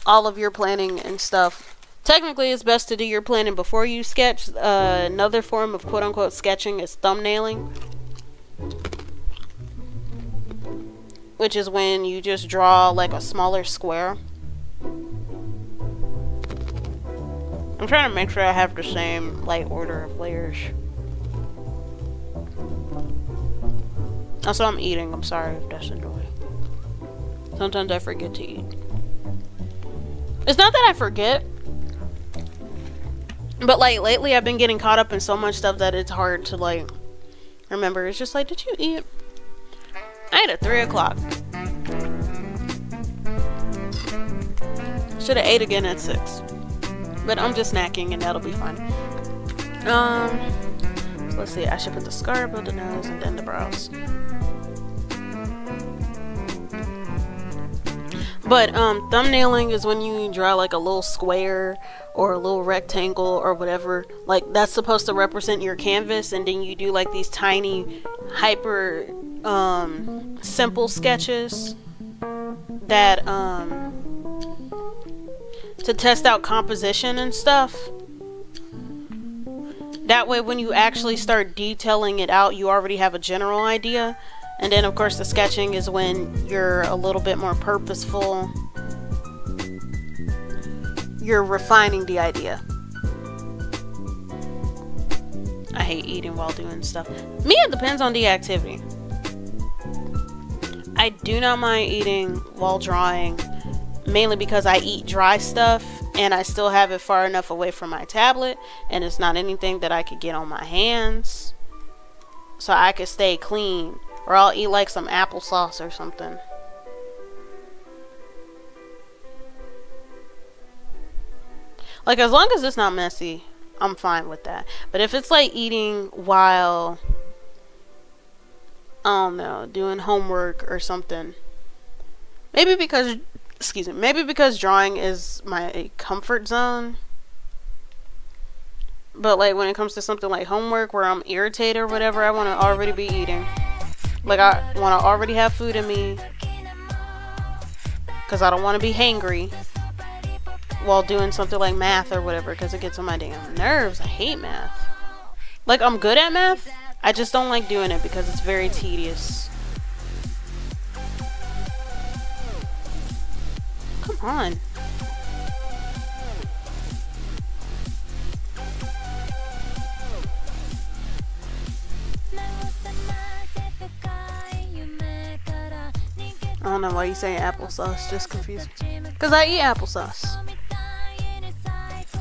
S1: all of your planning and stuff. Technically, it's best to do your planning before you sketch. Another form of quote-unquote sketching is thumbnailing. Which is when you just draw like a smaller square. I'm trying to make sure I have the same like order of layers. Also, I'm eating. I'm sorry if that's annoying. Sometimes I forget to eat. It's not that I forget. But like lately I've been getting caught up in so much stuff that it's hard to like remember. It's just like, did you eat? I ate at 3 o'clock. Should have ate again at 6. But I'm just snacking and that'll be fine. So let's see, I should put the scar above the nose and then the brows. But thumbnailing is when you draw like a little square or a little rectangle or whatever. Like that's supposed to represent your canvas, and then you do like these tiny hyper simple sketches that to test out composition and stuff. That way when you actually start detailing it out, you already have a general idea. And then of course the sketching is when you're a little bit more purposeful. You're refining the idea. I hate eating while doing stuff. Me, it depends on the activity. I do not mind eating while drawing, mainly because I eat dry stuff and I still have it far enough away from my tablet, and it's not anything that I could get on my hands, so I could stay clean. Or I'll eat like some applesauce or something. Like, as long as it's not messy, I'm fine with that. But if it's like eating while, I don't know, doing homework or something. Maybe because, excuse me, maybe because drawing is my comfort zone. But like when it comes to something like homework where I'm irritated or whatever, I want to already be eating. Like, I want to already have food in me, because I don't want to be hangry while doing something like math or whatever, because it gets on my damn nerves. I hate math. Like, I'm good at math, I just don't like doing it because it's very tedious. Come on. I don't know why you saying applesauce, just confused me. Because I eat applesauce.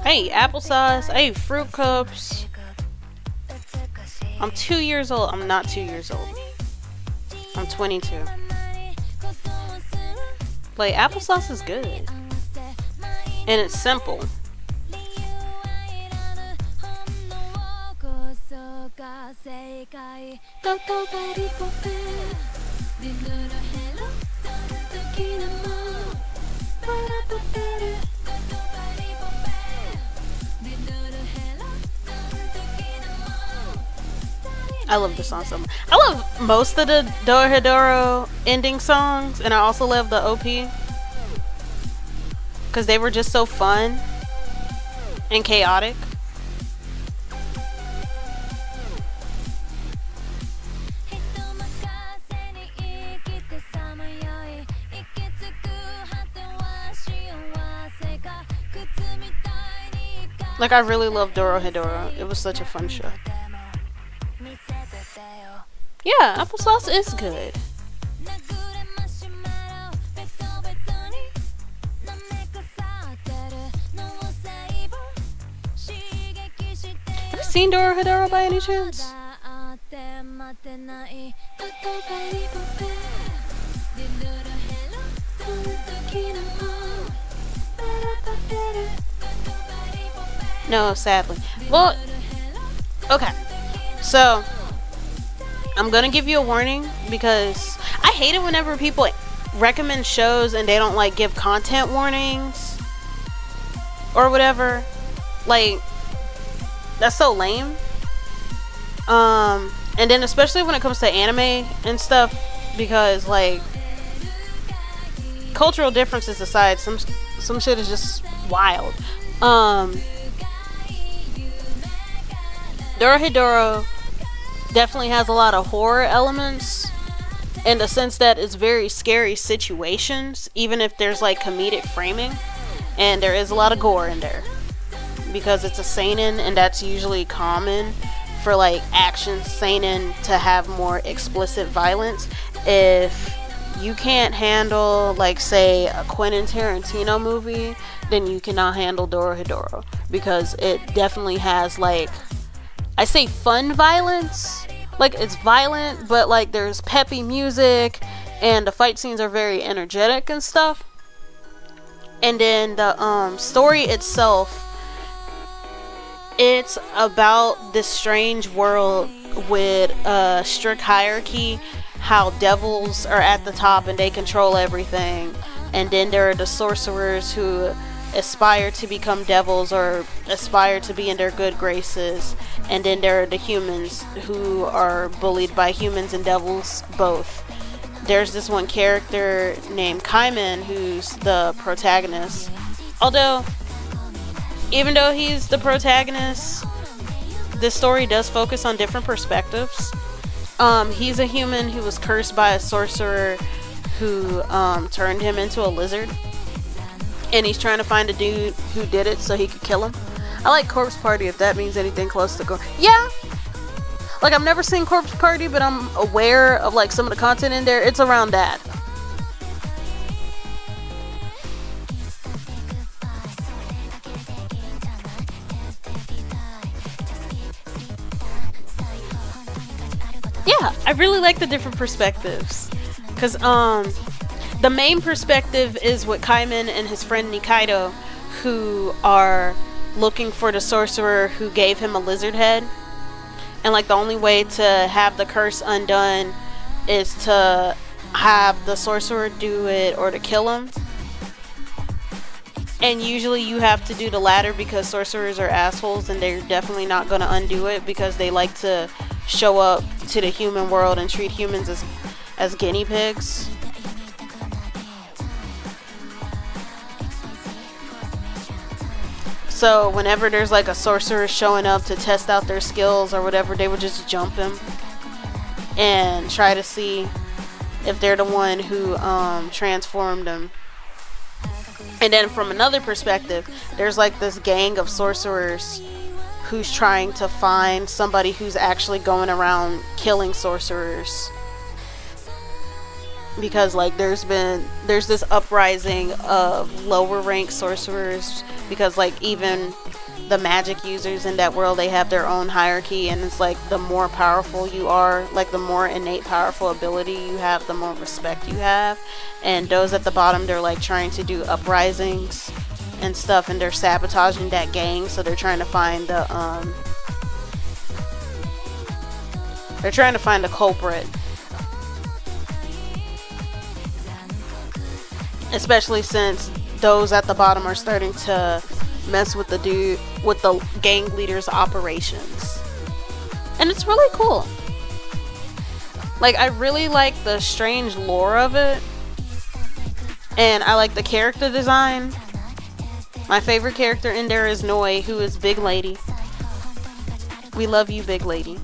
S1: I eat applesauce, I eat fruit cups. I'm 2 years old. I'm not 2 years old. I'm 22. Like, applesauce is good. And it's simple. I love this song so much. I love most of the Dorohedoro ending songs, and I also love the OP because they were just so fun and chaotic. Like, I really love Dorohedoro. It was such a fun show. Yeah, applesauce is good. Have you seen Dorohedoro by any chance? No, sadly. Well, okay. So, I'm gonna give you a warning because I hate it whenever people recommend shows and they don't like give content warnings or whatever. Like, that's so lame. And then especially when it comes to anime and stuff, because like, cultural differences aside, some shit is just wild. Dorohedoro definitely has a lot of horror elements in the sense that it's very scary situations, even if there's like comedic framing, and there is a lot of gore in there because it's a seinen, and that's usually common for like action seinen to have more explicit violence. If you can't handle, like, say a Quentin Tarantino movie, then you cannot handle Dorohedoro because it definitely has, like, I say fun violence. Like, it's violent, but like there's peppy music and the fight scenes are very energetic and stuff. And then the story itself, it's about this strange world with a strict hierarchy, how devils are at the top and they control everything, and then there are the sorcerers who aspire to become devils or aspire to be in their good graces, and then there are the humans who are bullied by humans and devils both. There's this one character named Kaiman who's the protagonist, although even though he's the protagonist, this story does focus on different perspectives. He's a human who was cursed by a sorcerer who turned him into a lizard, and he's trying to find a dude who did it so he could kill him. I like Corpse Party, if that means anything close to gore. Yeah, like, I've never seen Corpse Party, but I'm aware of like some of the content in there. It's around that. Yeah, I really like the different perspectives, because the main perspective is with Kaiman and his friend Nikaido, who are looking for the sorcerer who gave him a lizard head, and like the only way to have the curse undone is to have the sorcerer do it or to kill him. And usually you have to do the latter because sorcerers are assholes, and they're definitely not going to undo it because they like to show up to the human world and treat humans as guinea pigs. So whenever there's like a sorcerer showing up to test out their skills or whatever, they would just jump him and try to see if they're the one who transformed them. And then from another perspective, there's like this gang of sorcerers who's trying to find somebody who's actually going around killing sorcerers, because like there's this uprising of lower rank sorcerers, because like even the magic users in that world, they have their own hierarchy, and it's like the more powerful you are, like the more innate powerful ability you have, the more respect you have. And those at the bottom, they're like trying to do uprisings and stuff, and they're sabotaging that gang. So they're trying to find the culprit, especially since those at the bottom are starting to mess with the gang leader's operations. And it's really cool. Like, I really like the strange lore of it, and I like the character design. My favorite character in there is Noi, who is Big Lady. We love you, Big Lady.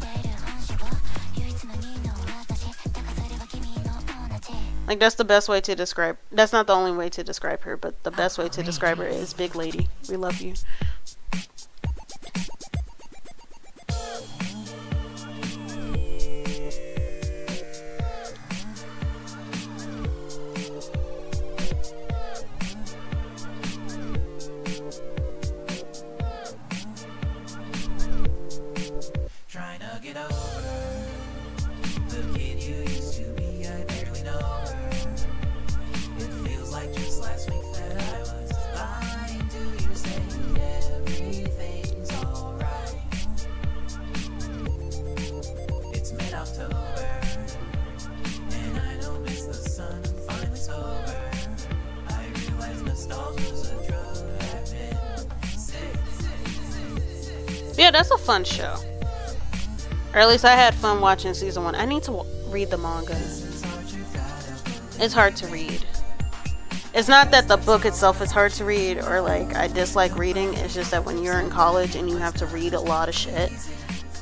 S1: Like, that's the best way to describe. That's not the only way to describe her, but the best way to describe her is Big Lady. We love you. Yeah, that's a fun show. Or at least I had fun watching season 1. I need to read the manga. It's hard to read. It's not that the book itself is hard to read, or like I dislike reading. It's just that when you're in college and you have to read a lot of shit,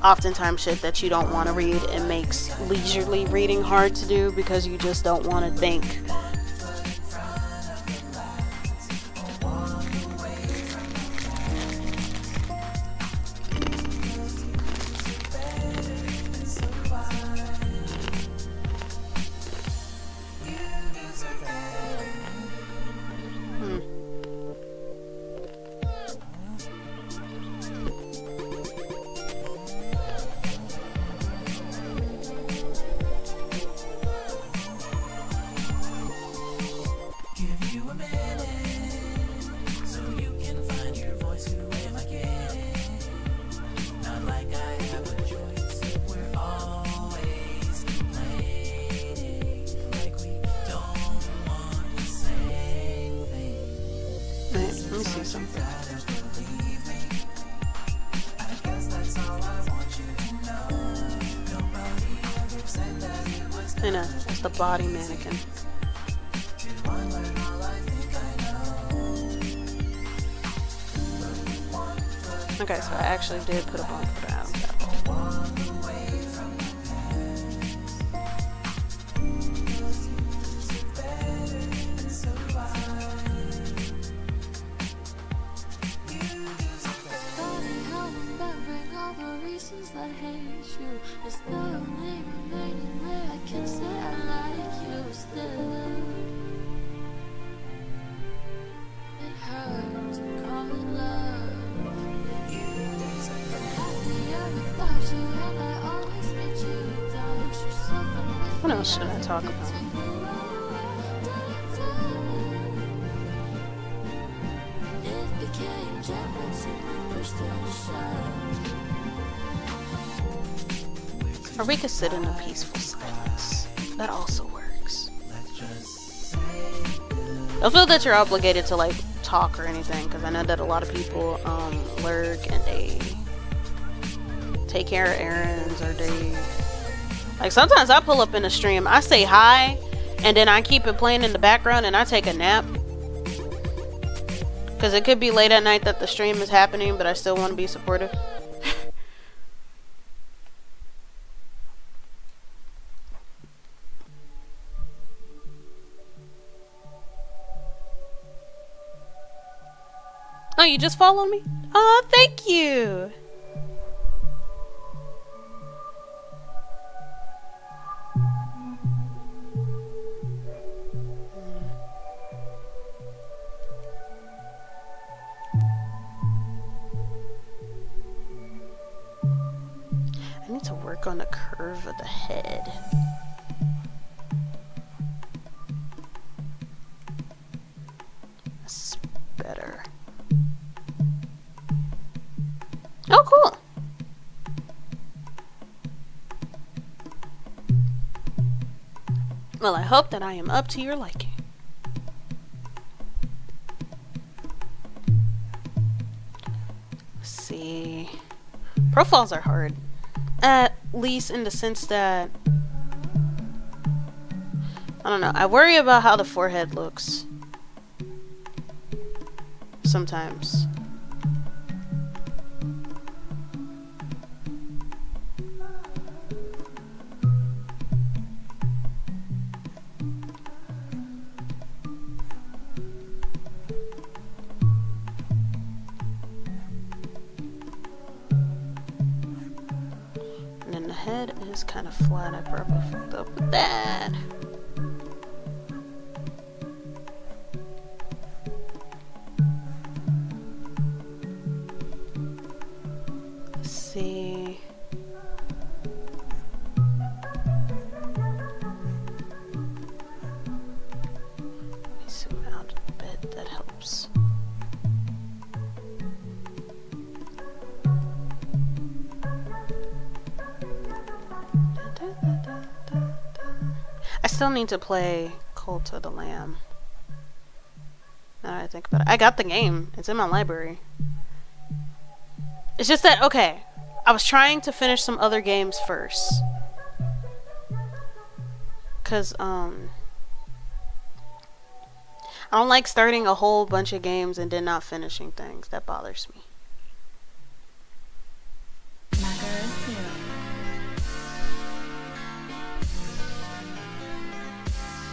S1: oftentimes shit that you don't want to read, it makes leisurely reading hard to do because you just don't want to think. I know, it's the body mannequin. Okay, so I actually did put a bump for that. What else should I talk about? Or we could sit in a peaceful silence. That also works. Don't feel that you're obligated to like talk or anything, because I know that a lot of people lurk and they take care of errands, or they like sometimes I pull up in a stream, I say hi, and then I keep it playing in the background and I take a nap. Because it could be late at night that the stream is happening, but I still want to be supportive. Oh, you just followed me? Oh, thank you! I need to work on the curve of the head. That's better. Oh, cool. Well, I hope that I am up to your liking. Let's see. Profiles are hard. At least in the sense that, I don't know, I worry about how the forehead looks sometimes. And then the head is kind of flat. I probably fucked up with that. Let's see. Let me zoom out a bit. That helps. I still need to play Cult of the Lamb. Now that I think about it. I got the game. It's in my library. It's just that, okay, I was trying to finish some other games first. Cause, I don't like starting a whole bunch of games and then not finishing things. That bothers me.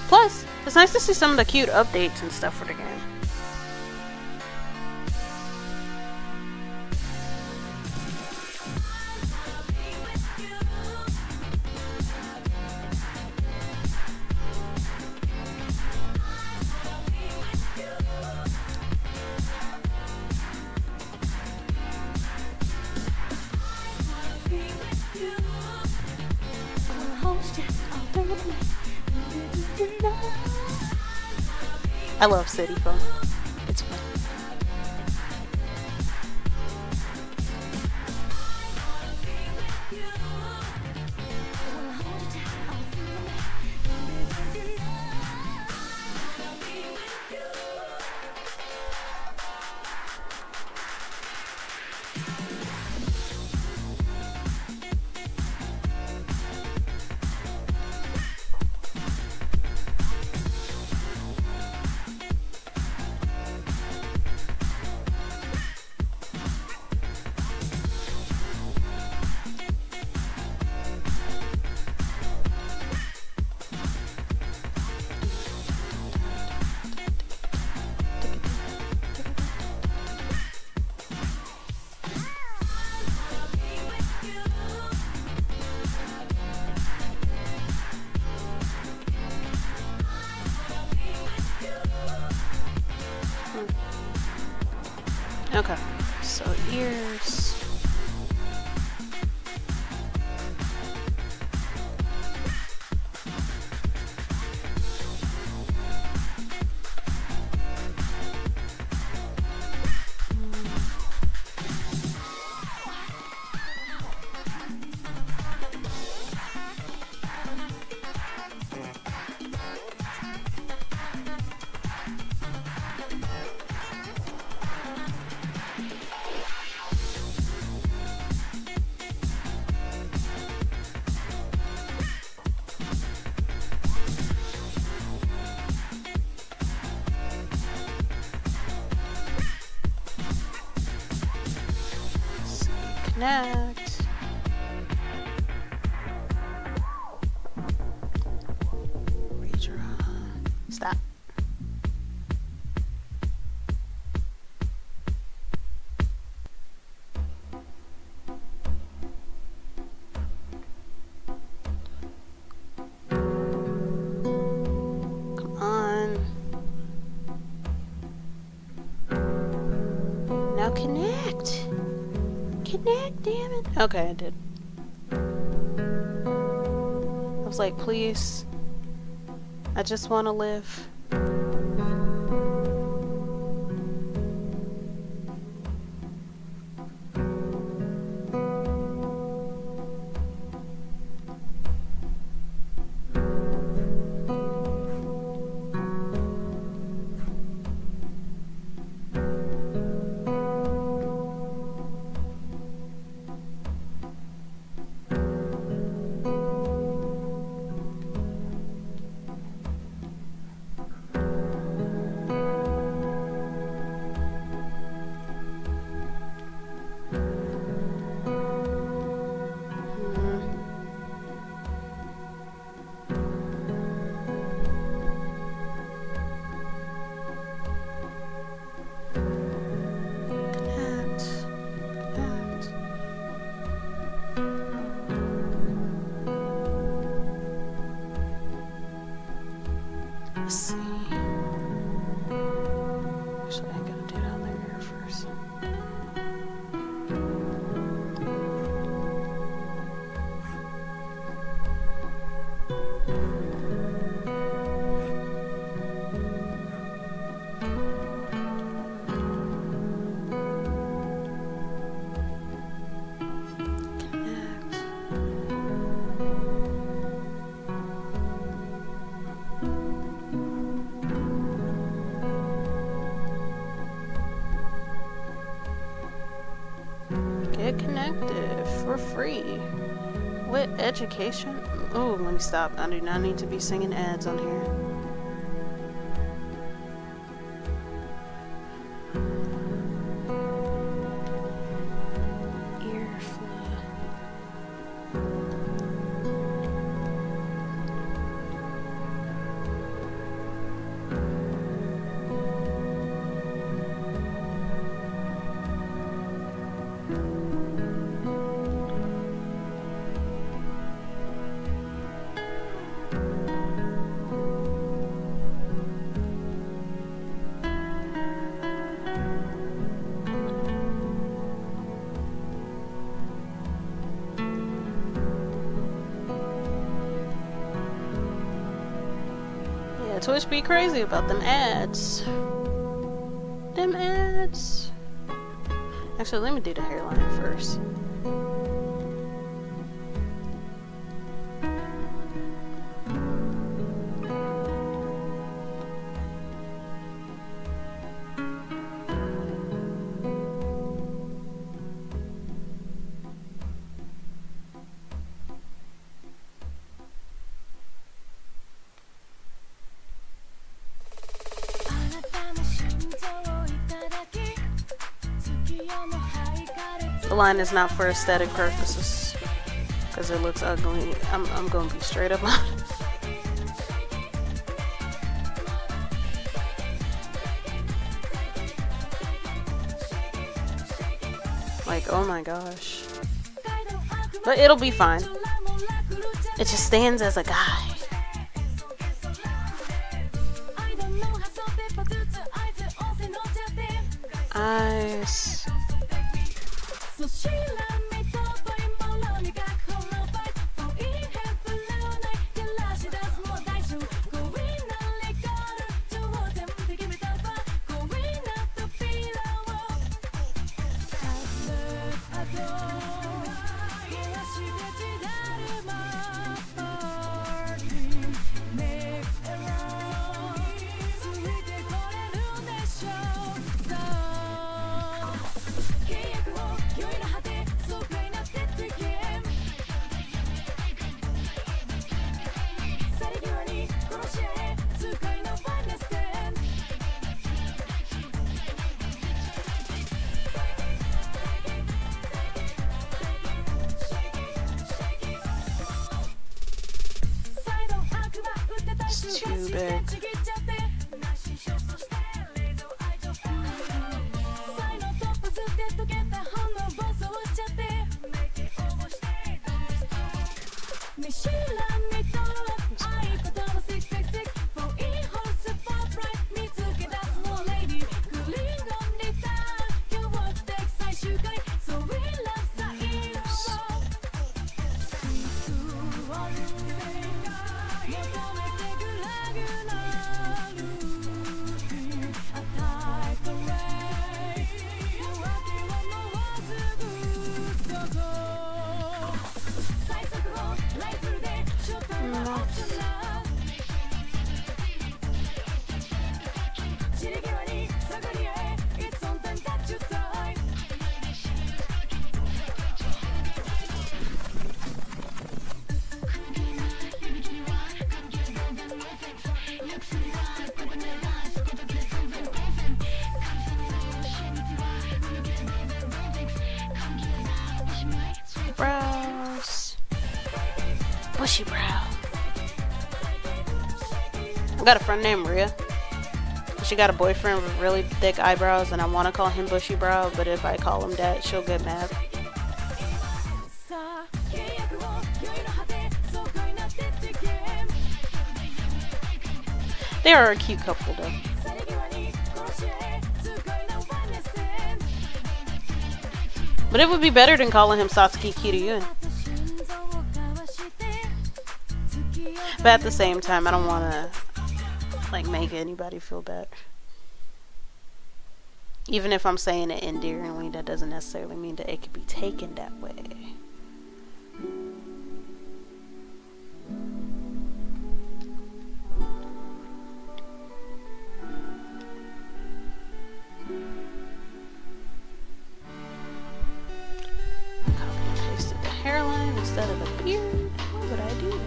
S1: Plus, it's nice to see some of the cute updates and stuff for the game. I love City Phone. It's fun. Okay, so ears. Connect. Redraw. Stop. Come on. Now connect. Connect, damn it. Okay, I did. I was like, please. I just want to live. Let's see. Actually, I gotta do down there first. Get connected for free with education. Oh, let me stop. I do not need to be singing ads on here. Twitch be crazy about them ads. Them ads. Actually, let me do the hairline first. The line is not for aesthetic purposes because it looks ugly. I'm going to be straight up on it. Like, oh my gosh. But it'll be fine. It just stands as a guide. Eyes. bushy brow. I got a friend named Rhea. She got a boyfriend with really thick eyebrows, and I want to call him bushy brow, but if I call him that, she'll get mad. They are a cute couple, though. But it would be better than calling him Satsuki Kiryuin. But at the same time, I don't want to like make anybody feel bad. Even if I'm saying it endearingly, that doesn't necessarily mean that it could be taken that way. Copy and pasted the hairline instead of the beard. Why would I do that?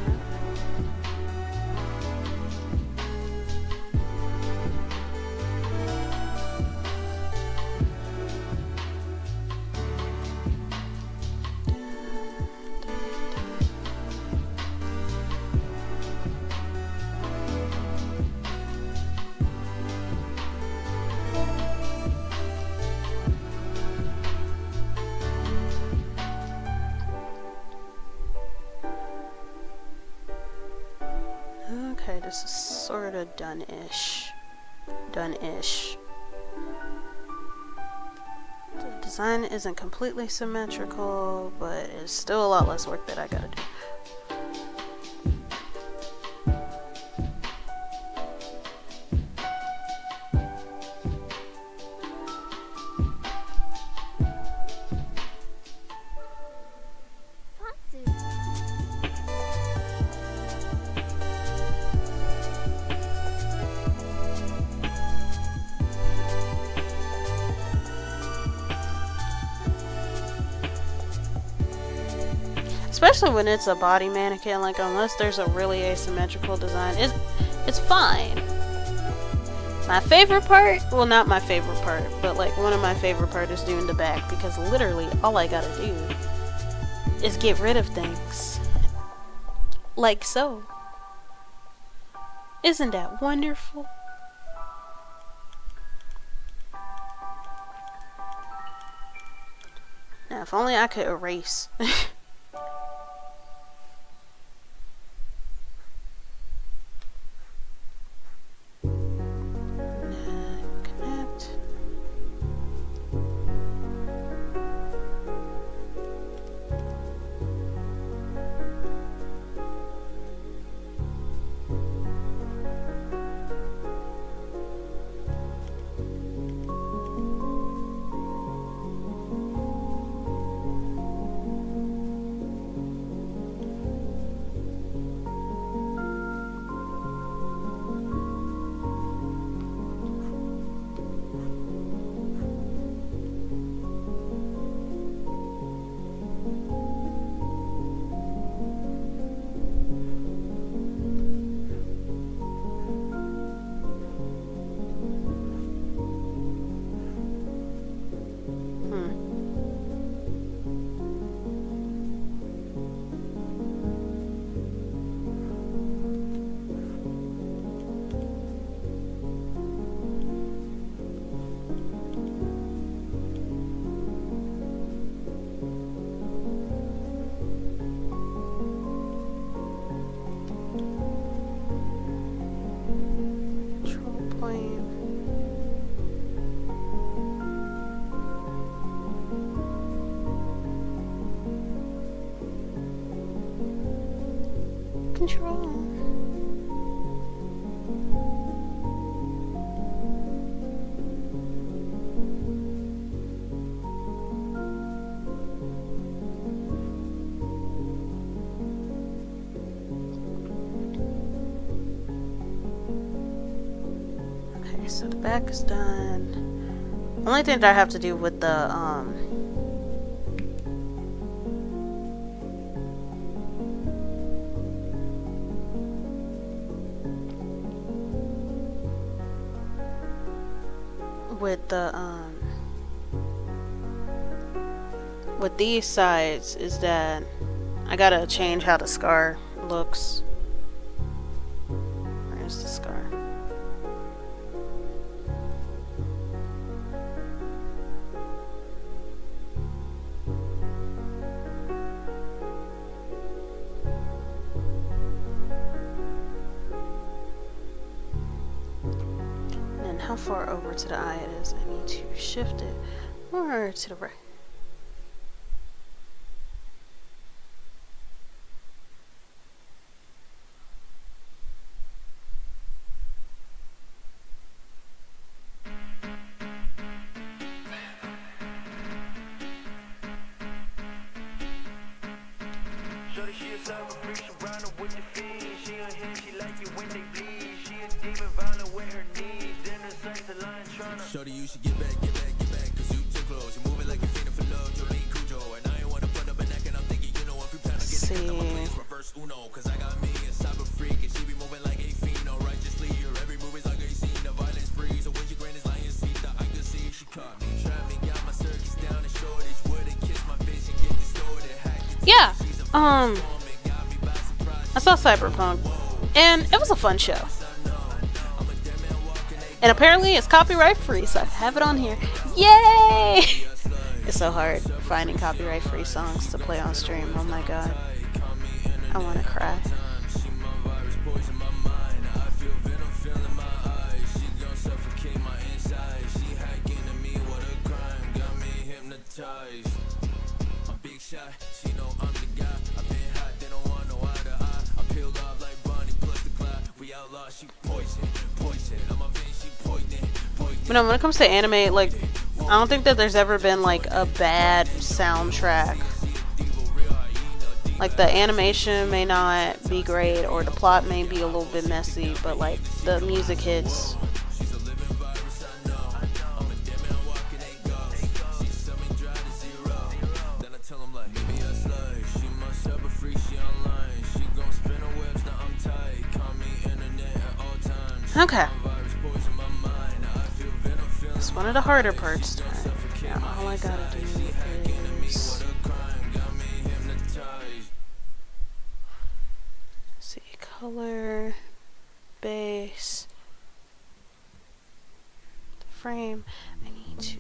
S1: Okay, this is sort of done-ish. Done-ish. The design isn't completely symmetrical, but it's still a lot less work that I gotta do. Especially when it's a body mannequin, like unless there's a really asymmetrical design, it's fine. My favorite part, well not my favorite part, but like one of my favorite part is doing the back, because literally all I gotta do is get rid of things. Like so. Isn't that wonderful? Now if only I could erase. Control. Okay, so the back is done. Only thing that I have to do with the with these sides is that I gotta change how the scar looks. Where's the scar? And how far over to the eye it is. I need to shift it more to the right.
S2: Shorty, you should get back, cause you too close. You're moving like you're feeding for love, Jolene Cujo. And I ain't wanna put up a neck, and I'm thinking, you know, if you plan on getting I'm a place reverse Uno. Cause I got me a cyber freak, and she be moving like a fiend, no righteously. Her every move is like a scene, the violence free. So when she grand is lying, see that I can see she caught me. Trap me, got my circus down and shortage. Wouldn't kiss my vision, get distorted.
S1: Yeah, I saw Cyberpunk, and it was a fun show. And apparently it's copyright free, so I have it on here. Yay! It's so hard finding copyright free songs to play on stream. Oh my god. I want to cry. But no, when it comes to anime, like, I don't think that there's ever been like a bad soundtrack. Like, the animation may not be great, or the plot may be a little bit messy, but like the music hits. Okay. It's one of the harder parts. Yeah, all I gotta do is see color, base, the frame. I need to.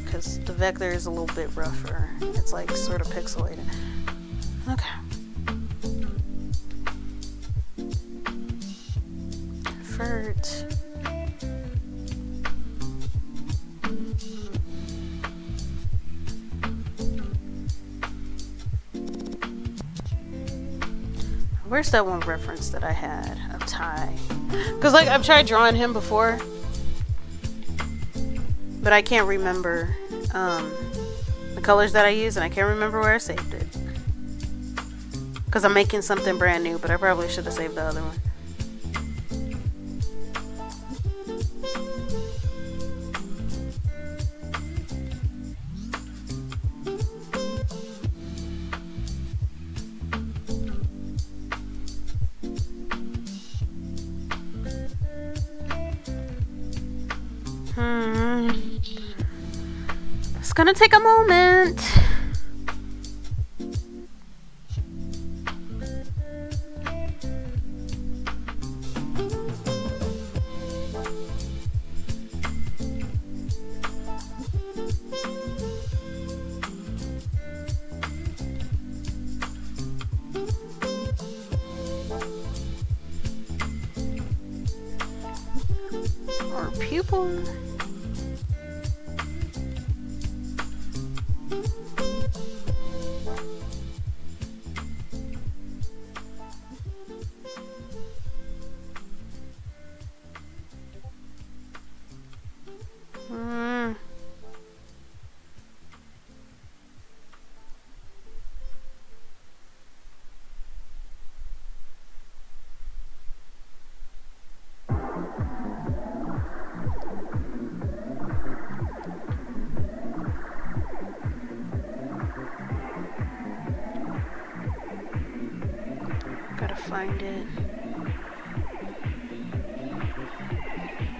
S1: Because the vector is a little bit rougher. It's like sort of pixelated. Okay. Convert. Where's that one reference that I had of Ty? Because like I've tried drawing him before, but I can't remember the colors that I use, and I can't remember where I saved it. Because I'm making something brand new, but I probably should have saved the other one. It's gonna take a moment. Or pupil. Mm. Gotta find it.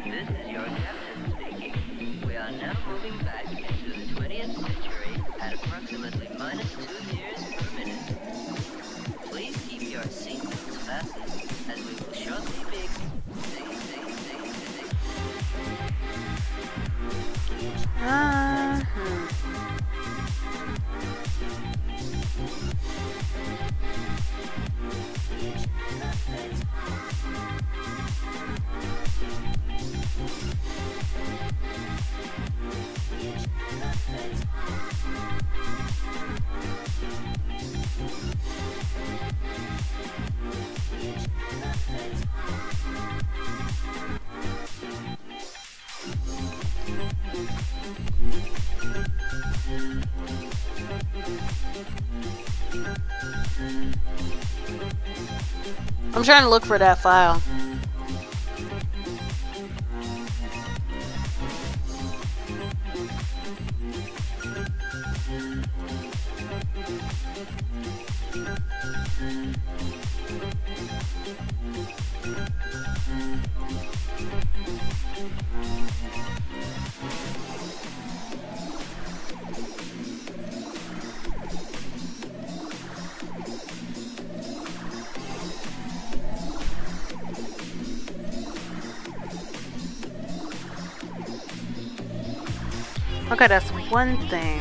S3: This is your captain speaking. We are now moving back into the 20th century at approximately -2 years per minute. Please keep your seatbelts fastened as we will shortly be...
S1: I'm trying to look for that file. Okay, that's one thing.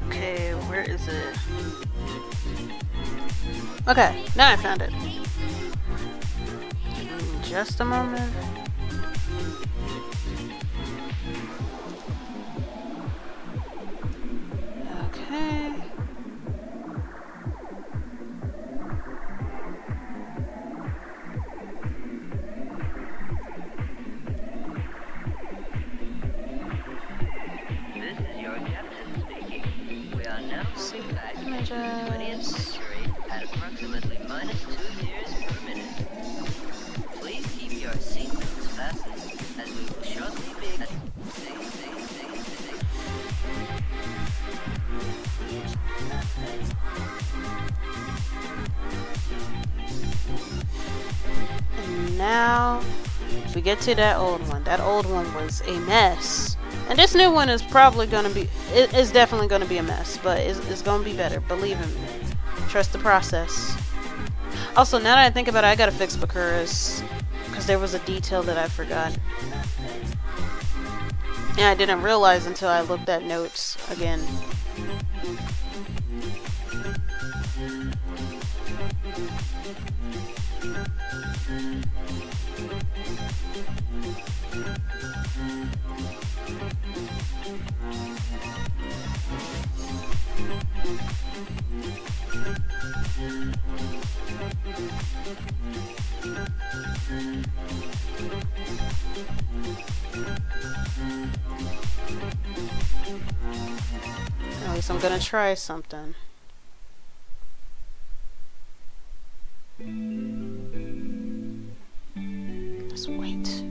S1: Okay, where is it? Okay, now I found it. In just a moment. Okay.
S3: This is your captain speaking. We are now moving back into the 20th century at approximately -2 years per minute. Please keep your seatbelts fastened as we will shortly be...
S1: And now we get to that old one. That old one was a mess. And this new one is probably going to be, it is definitely going to be a mess, but it's going to be better. Believe in me. Trust the process. Also, now that I think about it, I got to fix Bakura's, because there was a detail that I forgot. And I didn't realize until I looked at notes again. At least I'm gonna try something. Let's wait.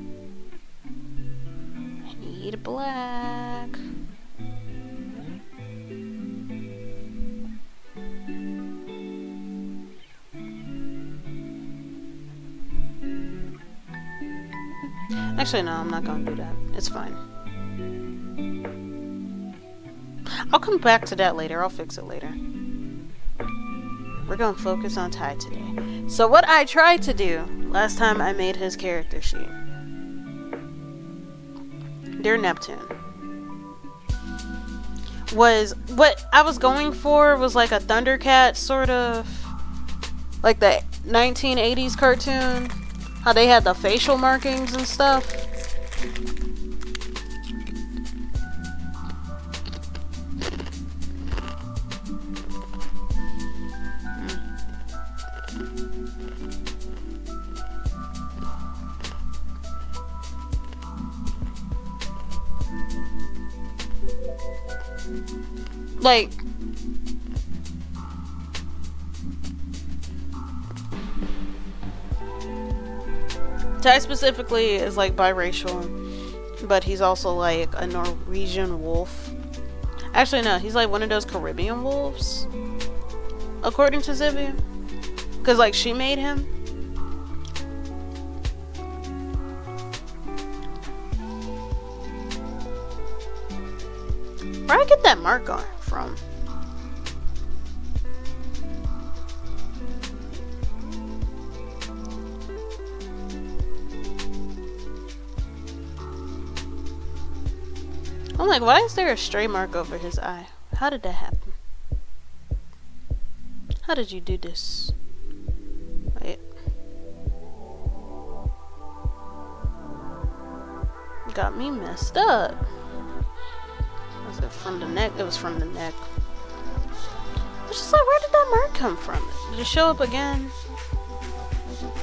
S1: I need black. Actually, no, I'm not gonna do that. It's fine. I'll come back to that later. I'll fix it later. We're gonna focus on Ty today. So what I tried to do last time I made his character sheet. Dear Neptune. Was what I was going for was like a Thundercat sort of, like the 1980s cartoon. How they had the facial markings and stuff. Like, Ty specifically is like biracial, but he's also like a Norwegian wolf. Actually, no, he's like one of those Caribbean wolves, according to Zivia, because like she made him. Where'd I get that mark on from? I'm like, why is there a stray mark over his eye? How did that happen? How did you do this? Wait. Got me messed up. Was it from the neck? It was from the neck. It's just like, where did that mark come from? Did it show up again?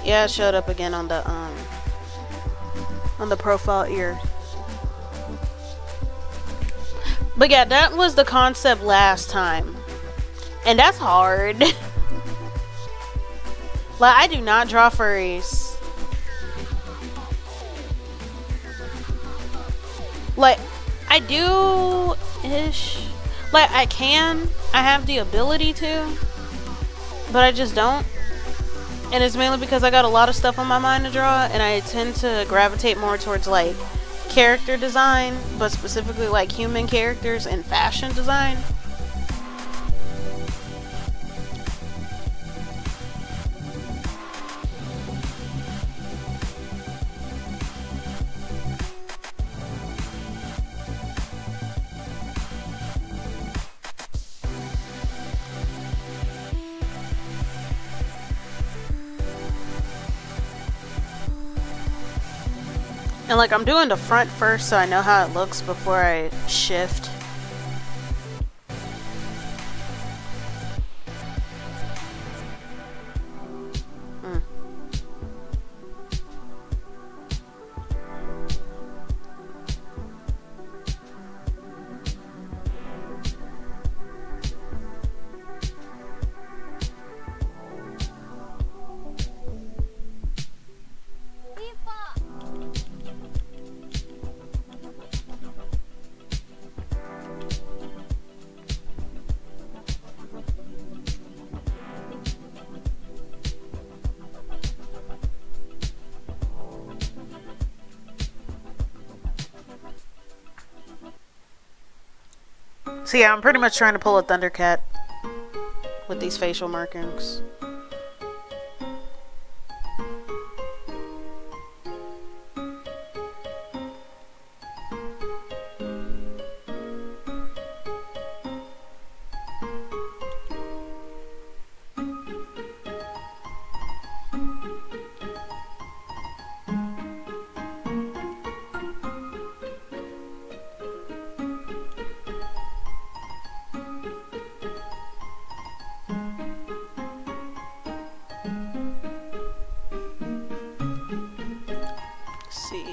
S1: Yeah, it showed up again on the profile ear. But yeah, that was the concept last time. And that's hard. Like, I do not draw furries. Like, I do-ish. Like, I can. I have the ability to. But I just don't. And it's mainly because I got a lot of stuff on my mind to draw. And I tend to gravitate more towards, like, character design, but specifically like human characters and fashion design. And like, I'm doing the front first so I know how it looks before I shift. So yeah, I'm pretty much trying to pull a Thundercat with these facial markings.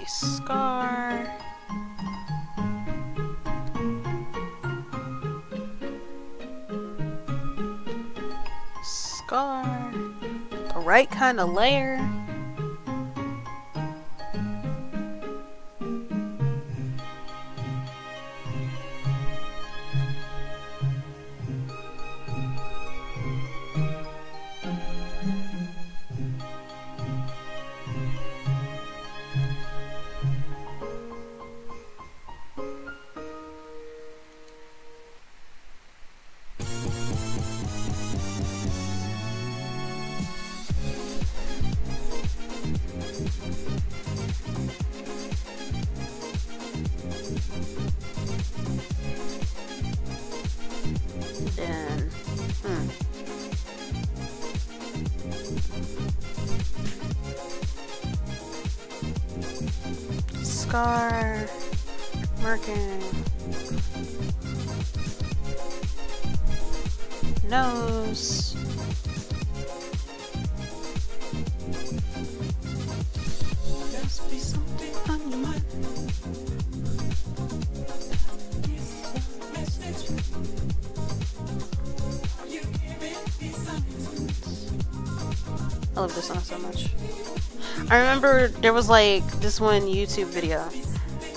S1: Scar. Scar. The right kind of layer. Scar. Marking. Nose. Must be something on your mind. I love this song so much. I remember there was like this one YouTube video,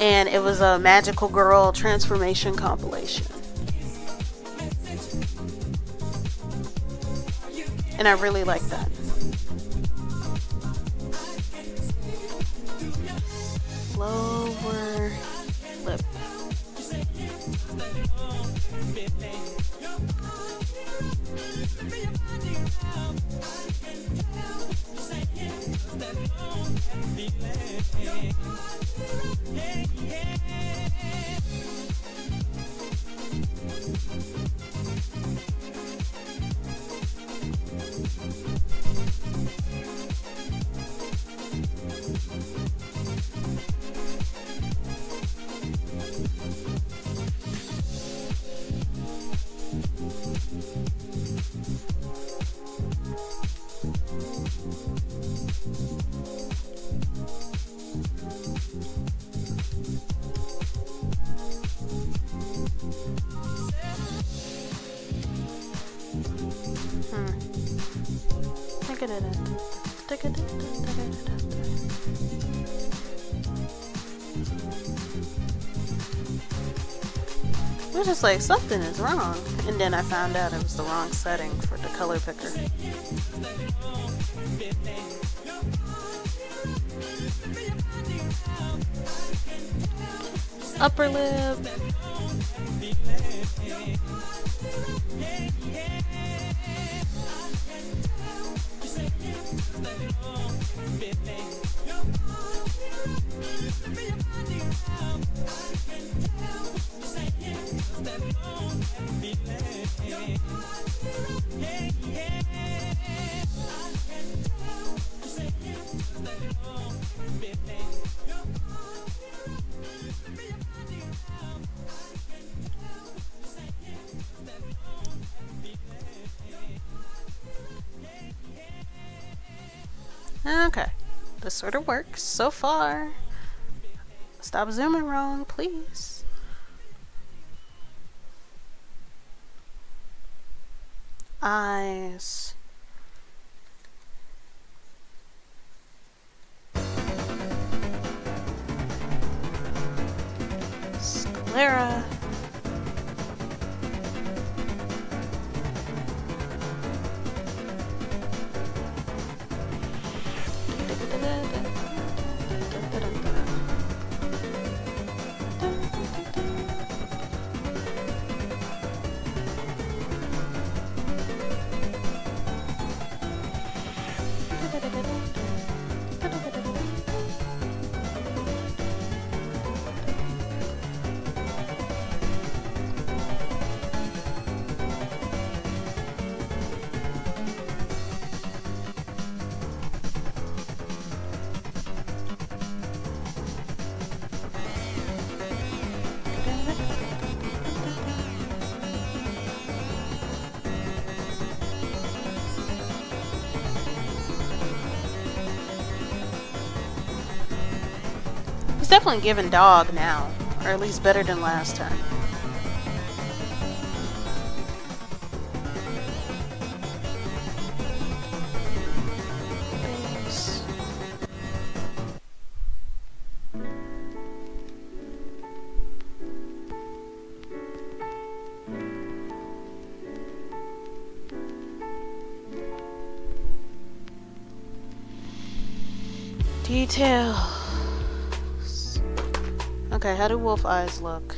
S1: and it was a magical girl transformation compilation, and I really liked that. Lower lip. I was just like, something is wrong, and then I found out it was the wrong setting for the color picker. Upper lip. Okay, this sort of works so far. Stop zooming wrong, please. Eyes. Sclera. He's definitely giving dog now, or at least better than last time. Thanks. Detail. Okay, how do wolf eyes look?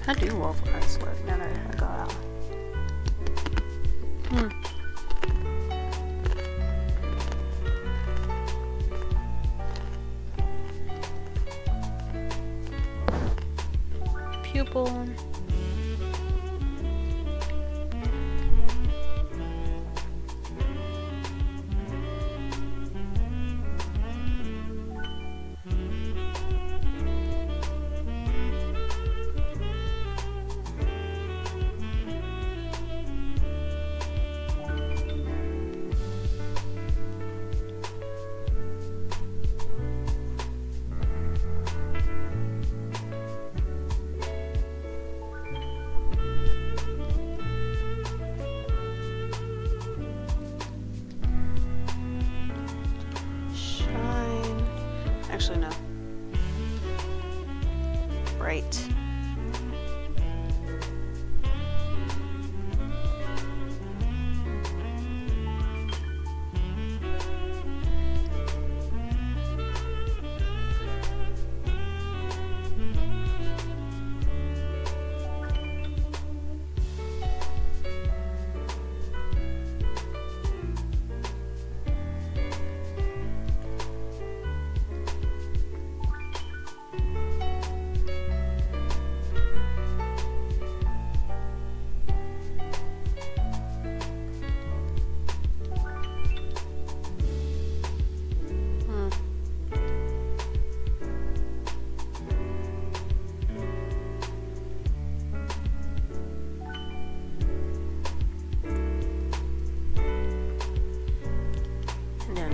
S1: How do wolf eyes look now that I go out? purple. Actually, no. Right.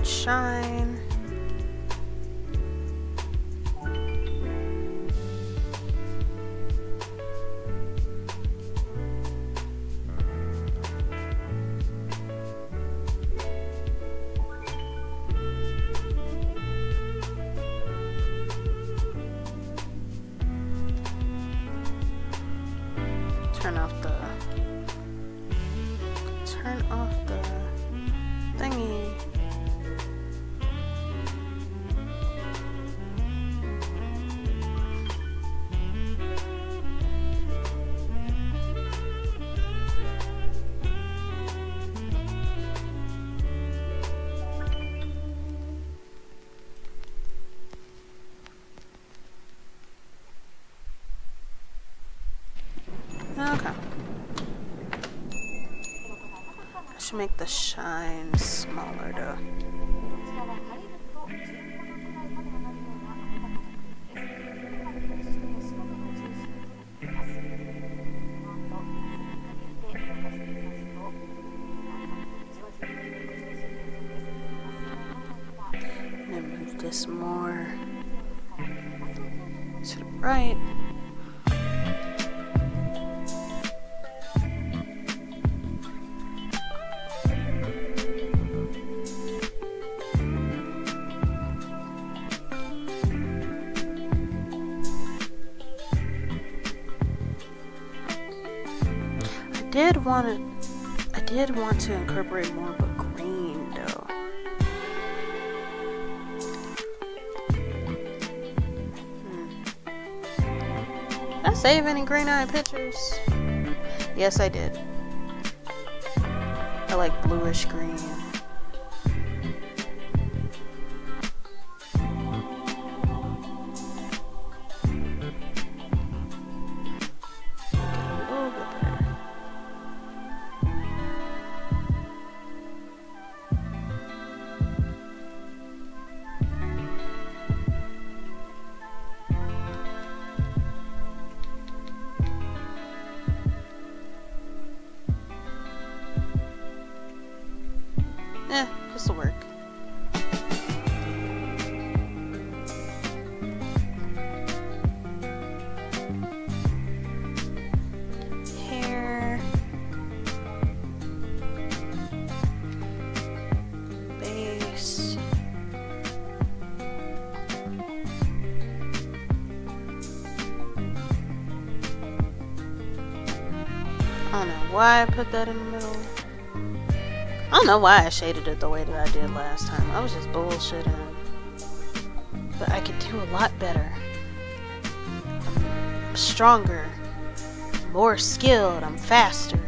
S1: Shine. Turn off the thingy. Okay. I should make the shine smaller though. And then move this more to the right. I did want to incorporate more of a green though. Did I save any green eye pictures? Yes, I did. I like bluish green. This'll work. Hair. Base. I don't know why I put that in the middle. I don't know why I shaded it the way that I did last time. I was just bullshitting. But I could do a lot better. I'm stronger. More skilled. I'm faster.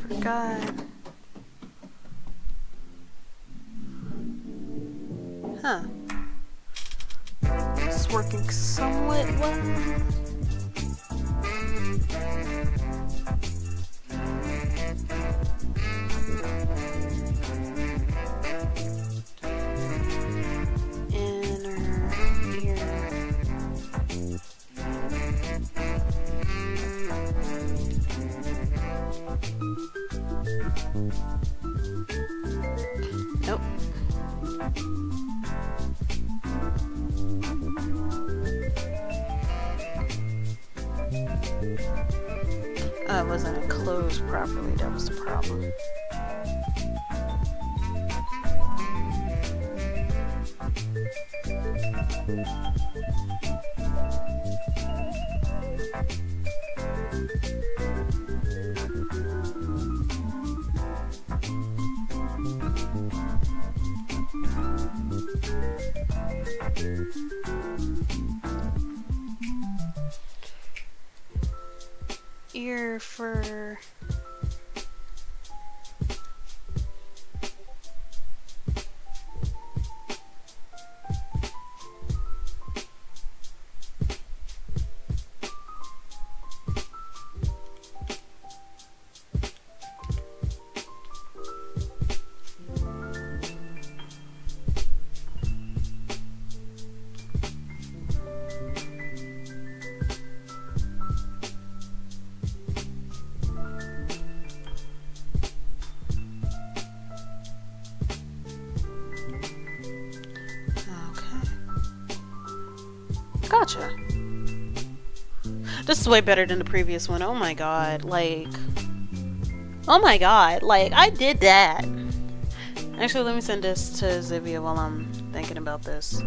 S1: Forgot. Huh. It's working somewhat well. Nope. It wasn't enclosed properly, that was the problem. Ear for Gotcha. This is way better than the previous one. Oh my god, like... Oh my god, like, I did that. Actually, let me send this to Zivia while I'm thinking about this.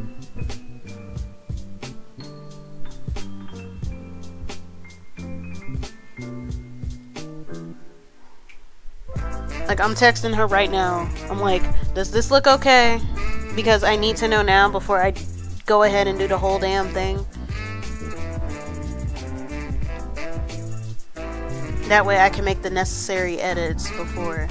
S1: Like, I'm texting her right now. I'm like, does this look okay? Because I need to know now before I go ahead and do the whole damn thing. That way I can make the necessary edits before.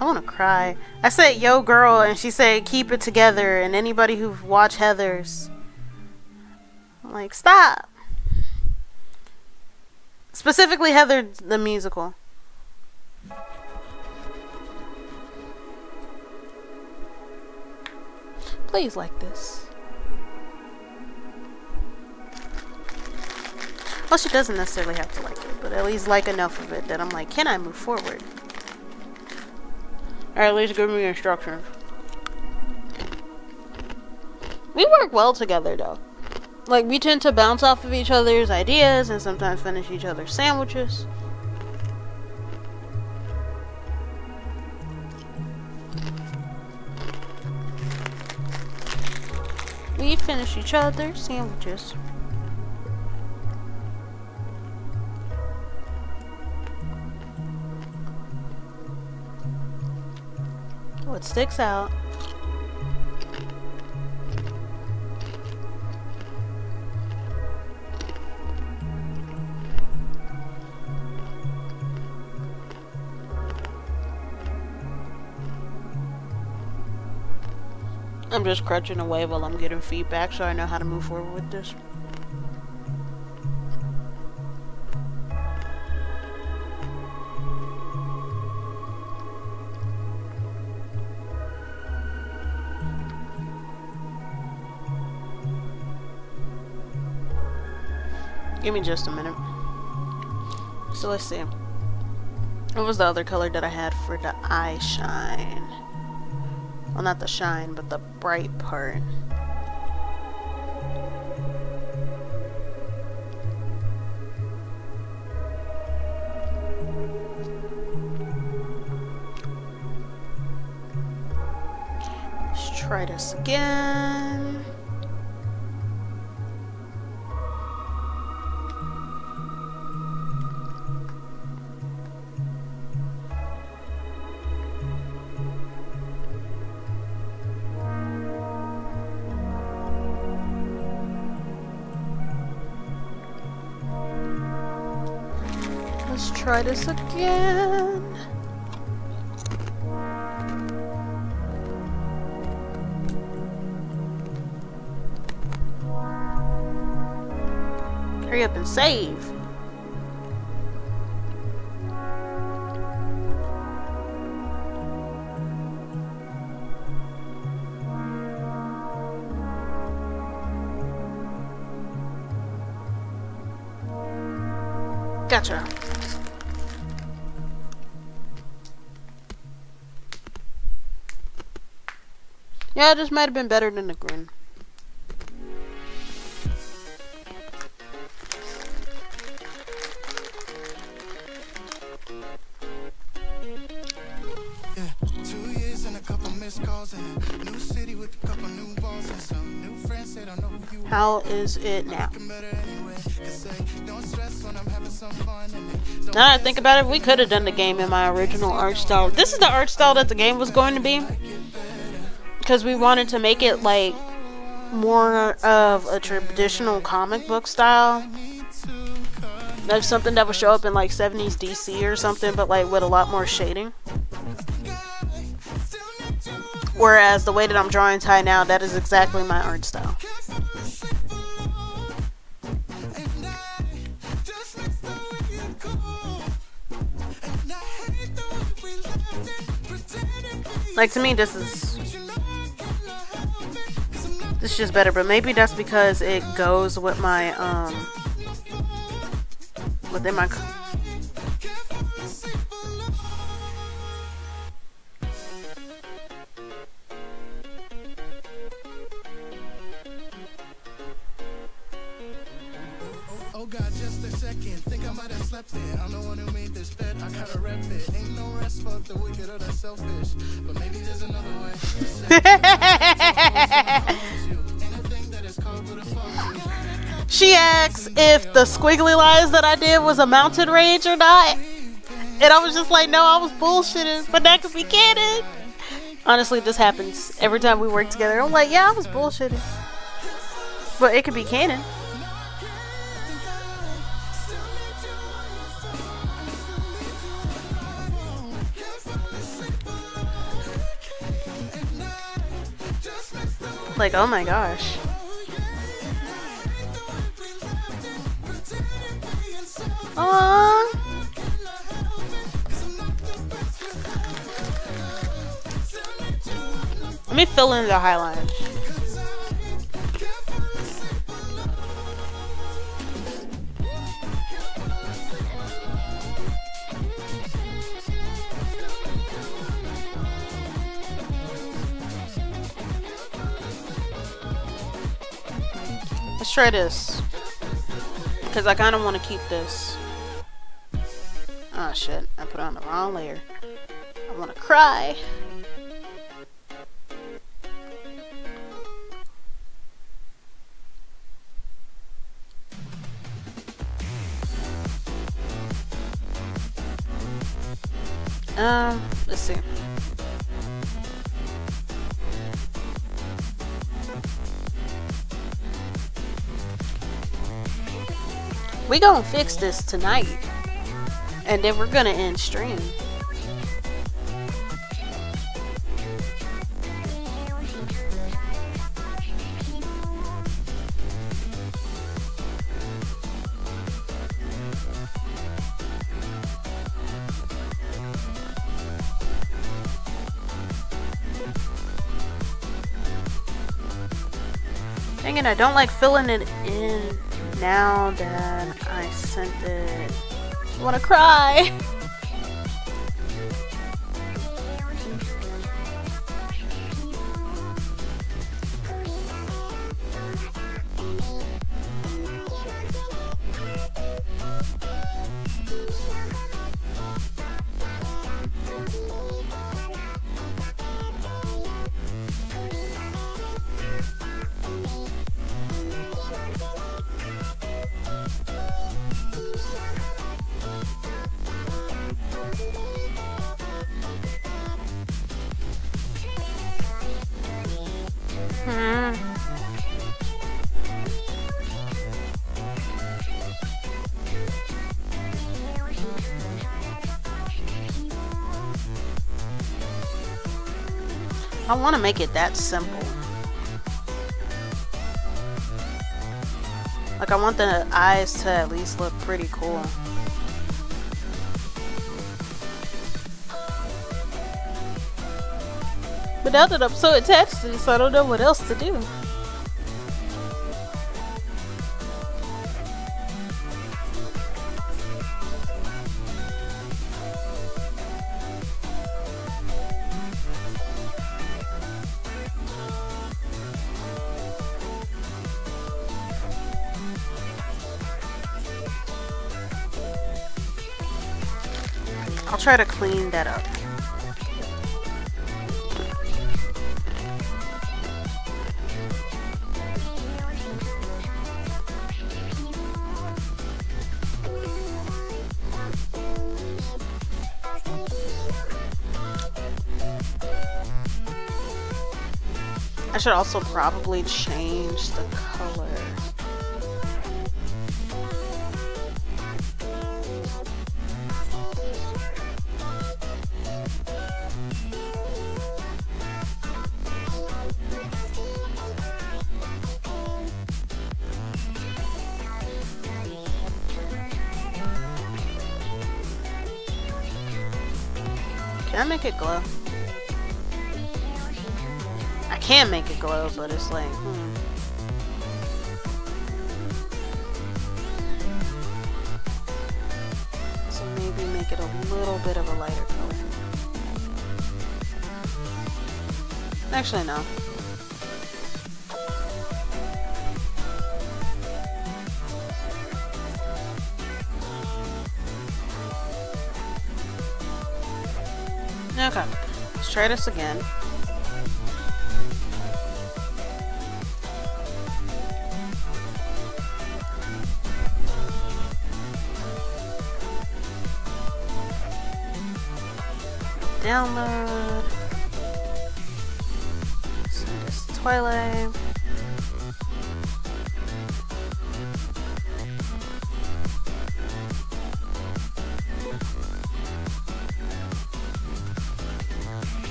S1: I want to cry. I said, yo girl, and she said, keep it together. And anybody who've watched Heathers, I'm like, stop. Specifically Heather the musical. Please like this. Well, she doesn't necessarily have to like it, but at least like enough of it that I'm like, can I move forward? Or at least give me instructions. We work well together though. Like, we tend to bounce off of each other's ideas and sometimes finish each other's sandwiches. We finish each other's sandwiches. Oh, it sticks out. I'm just crutching away while I'm getting feedback so I know how to move forward with this. Give me just a minute. So let's see. What was the other color that I had for the eye shine? Well, not the shine, but the bright part. try this again. Let's try this again. Hurry up and save. Gotcha. Yeah, this might have been better than the grin.
S2: Yeah, 2 years and a couple missed calls in a new city with a couple new balls and some new friends they don't know who you are.
S1: How is it now? Now that I think about it, we could have done the game in my original art style. This is the art style that the game was going to be, because we wanted to make it like more of a traditional comic book style. That's something that would show up in like 70s DC or something, but like with a lot more shading. Whereas the way that I'm drawing Ty now, that is exactly my art style. Like, to me, this is just better, but maybe that's because it goes with my, within my...
S2: Oh God, just a second. Think I might have slept it. I'm the one who made this bed. I gotta rep it. Ain't no rest for the wicked or the selfish. But maybe there's another way.
S1: She asks if the squiggly lines that I did was a mounted rage or not. And I was just like, no, I was bullshitting. But that could be canon. Honestly, this happens every time we work together. I'm like, yeah, I was bullshitting. But it could be canon. Like, oh my gosh. Aww. Let me fill in the highlights. Let's try this, because I kind of want to keep this. Oh shit, I put on the wrong layer. I want to cry. Let's see. We gonna fix this tonight, and then we're gonna end stream. Dang it, I don't like filling it in now that I sent it. I wanna cry. I want to make it that simple. Like, I want the eyes to at least look pretty cool. But now that I'm so attached to this, I don't know what else to do. I'll try to clean that up. I should also probably change the color. Can I make it glow? I can make it glow, but it's like, So maybe make it a little bit of a lighter color. Actually, no. Okay, let's try this again. Download. Send this to Twilight.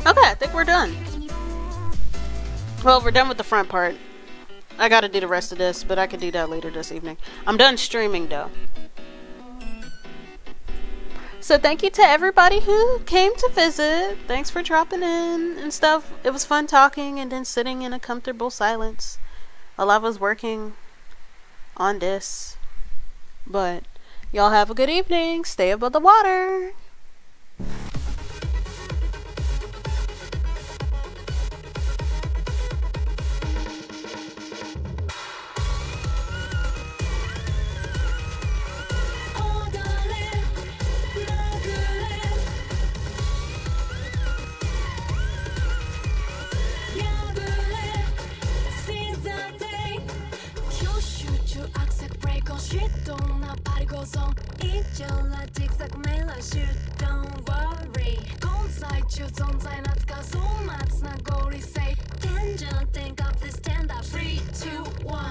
S1: Okay, I think we're done. Well, we're done with the front part. I gotta do the rest of this, but I can do that later this evening. I'm done streaming though. So thank you to everybody who came to visit. Thanks for dropping in and stuff. It was fun talking and then sitting in a comfortable silence while I was working on this. But y'all have a good evening. Stay above the water.
S4: Jayla, zigzag, melee, shoot, don't worry. Conside, choose on sign, let's go. So much, not go, say. Can you think of this stand up? 3, 2, 1.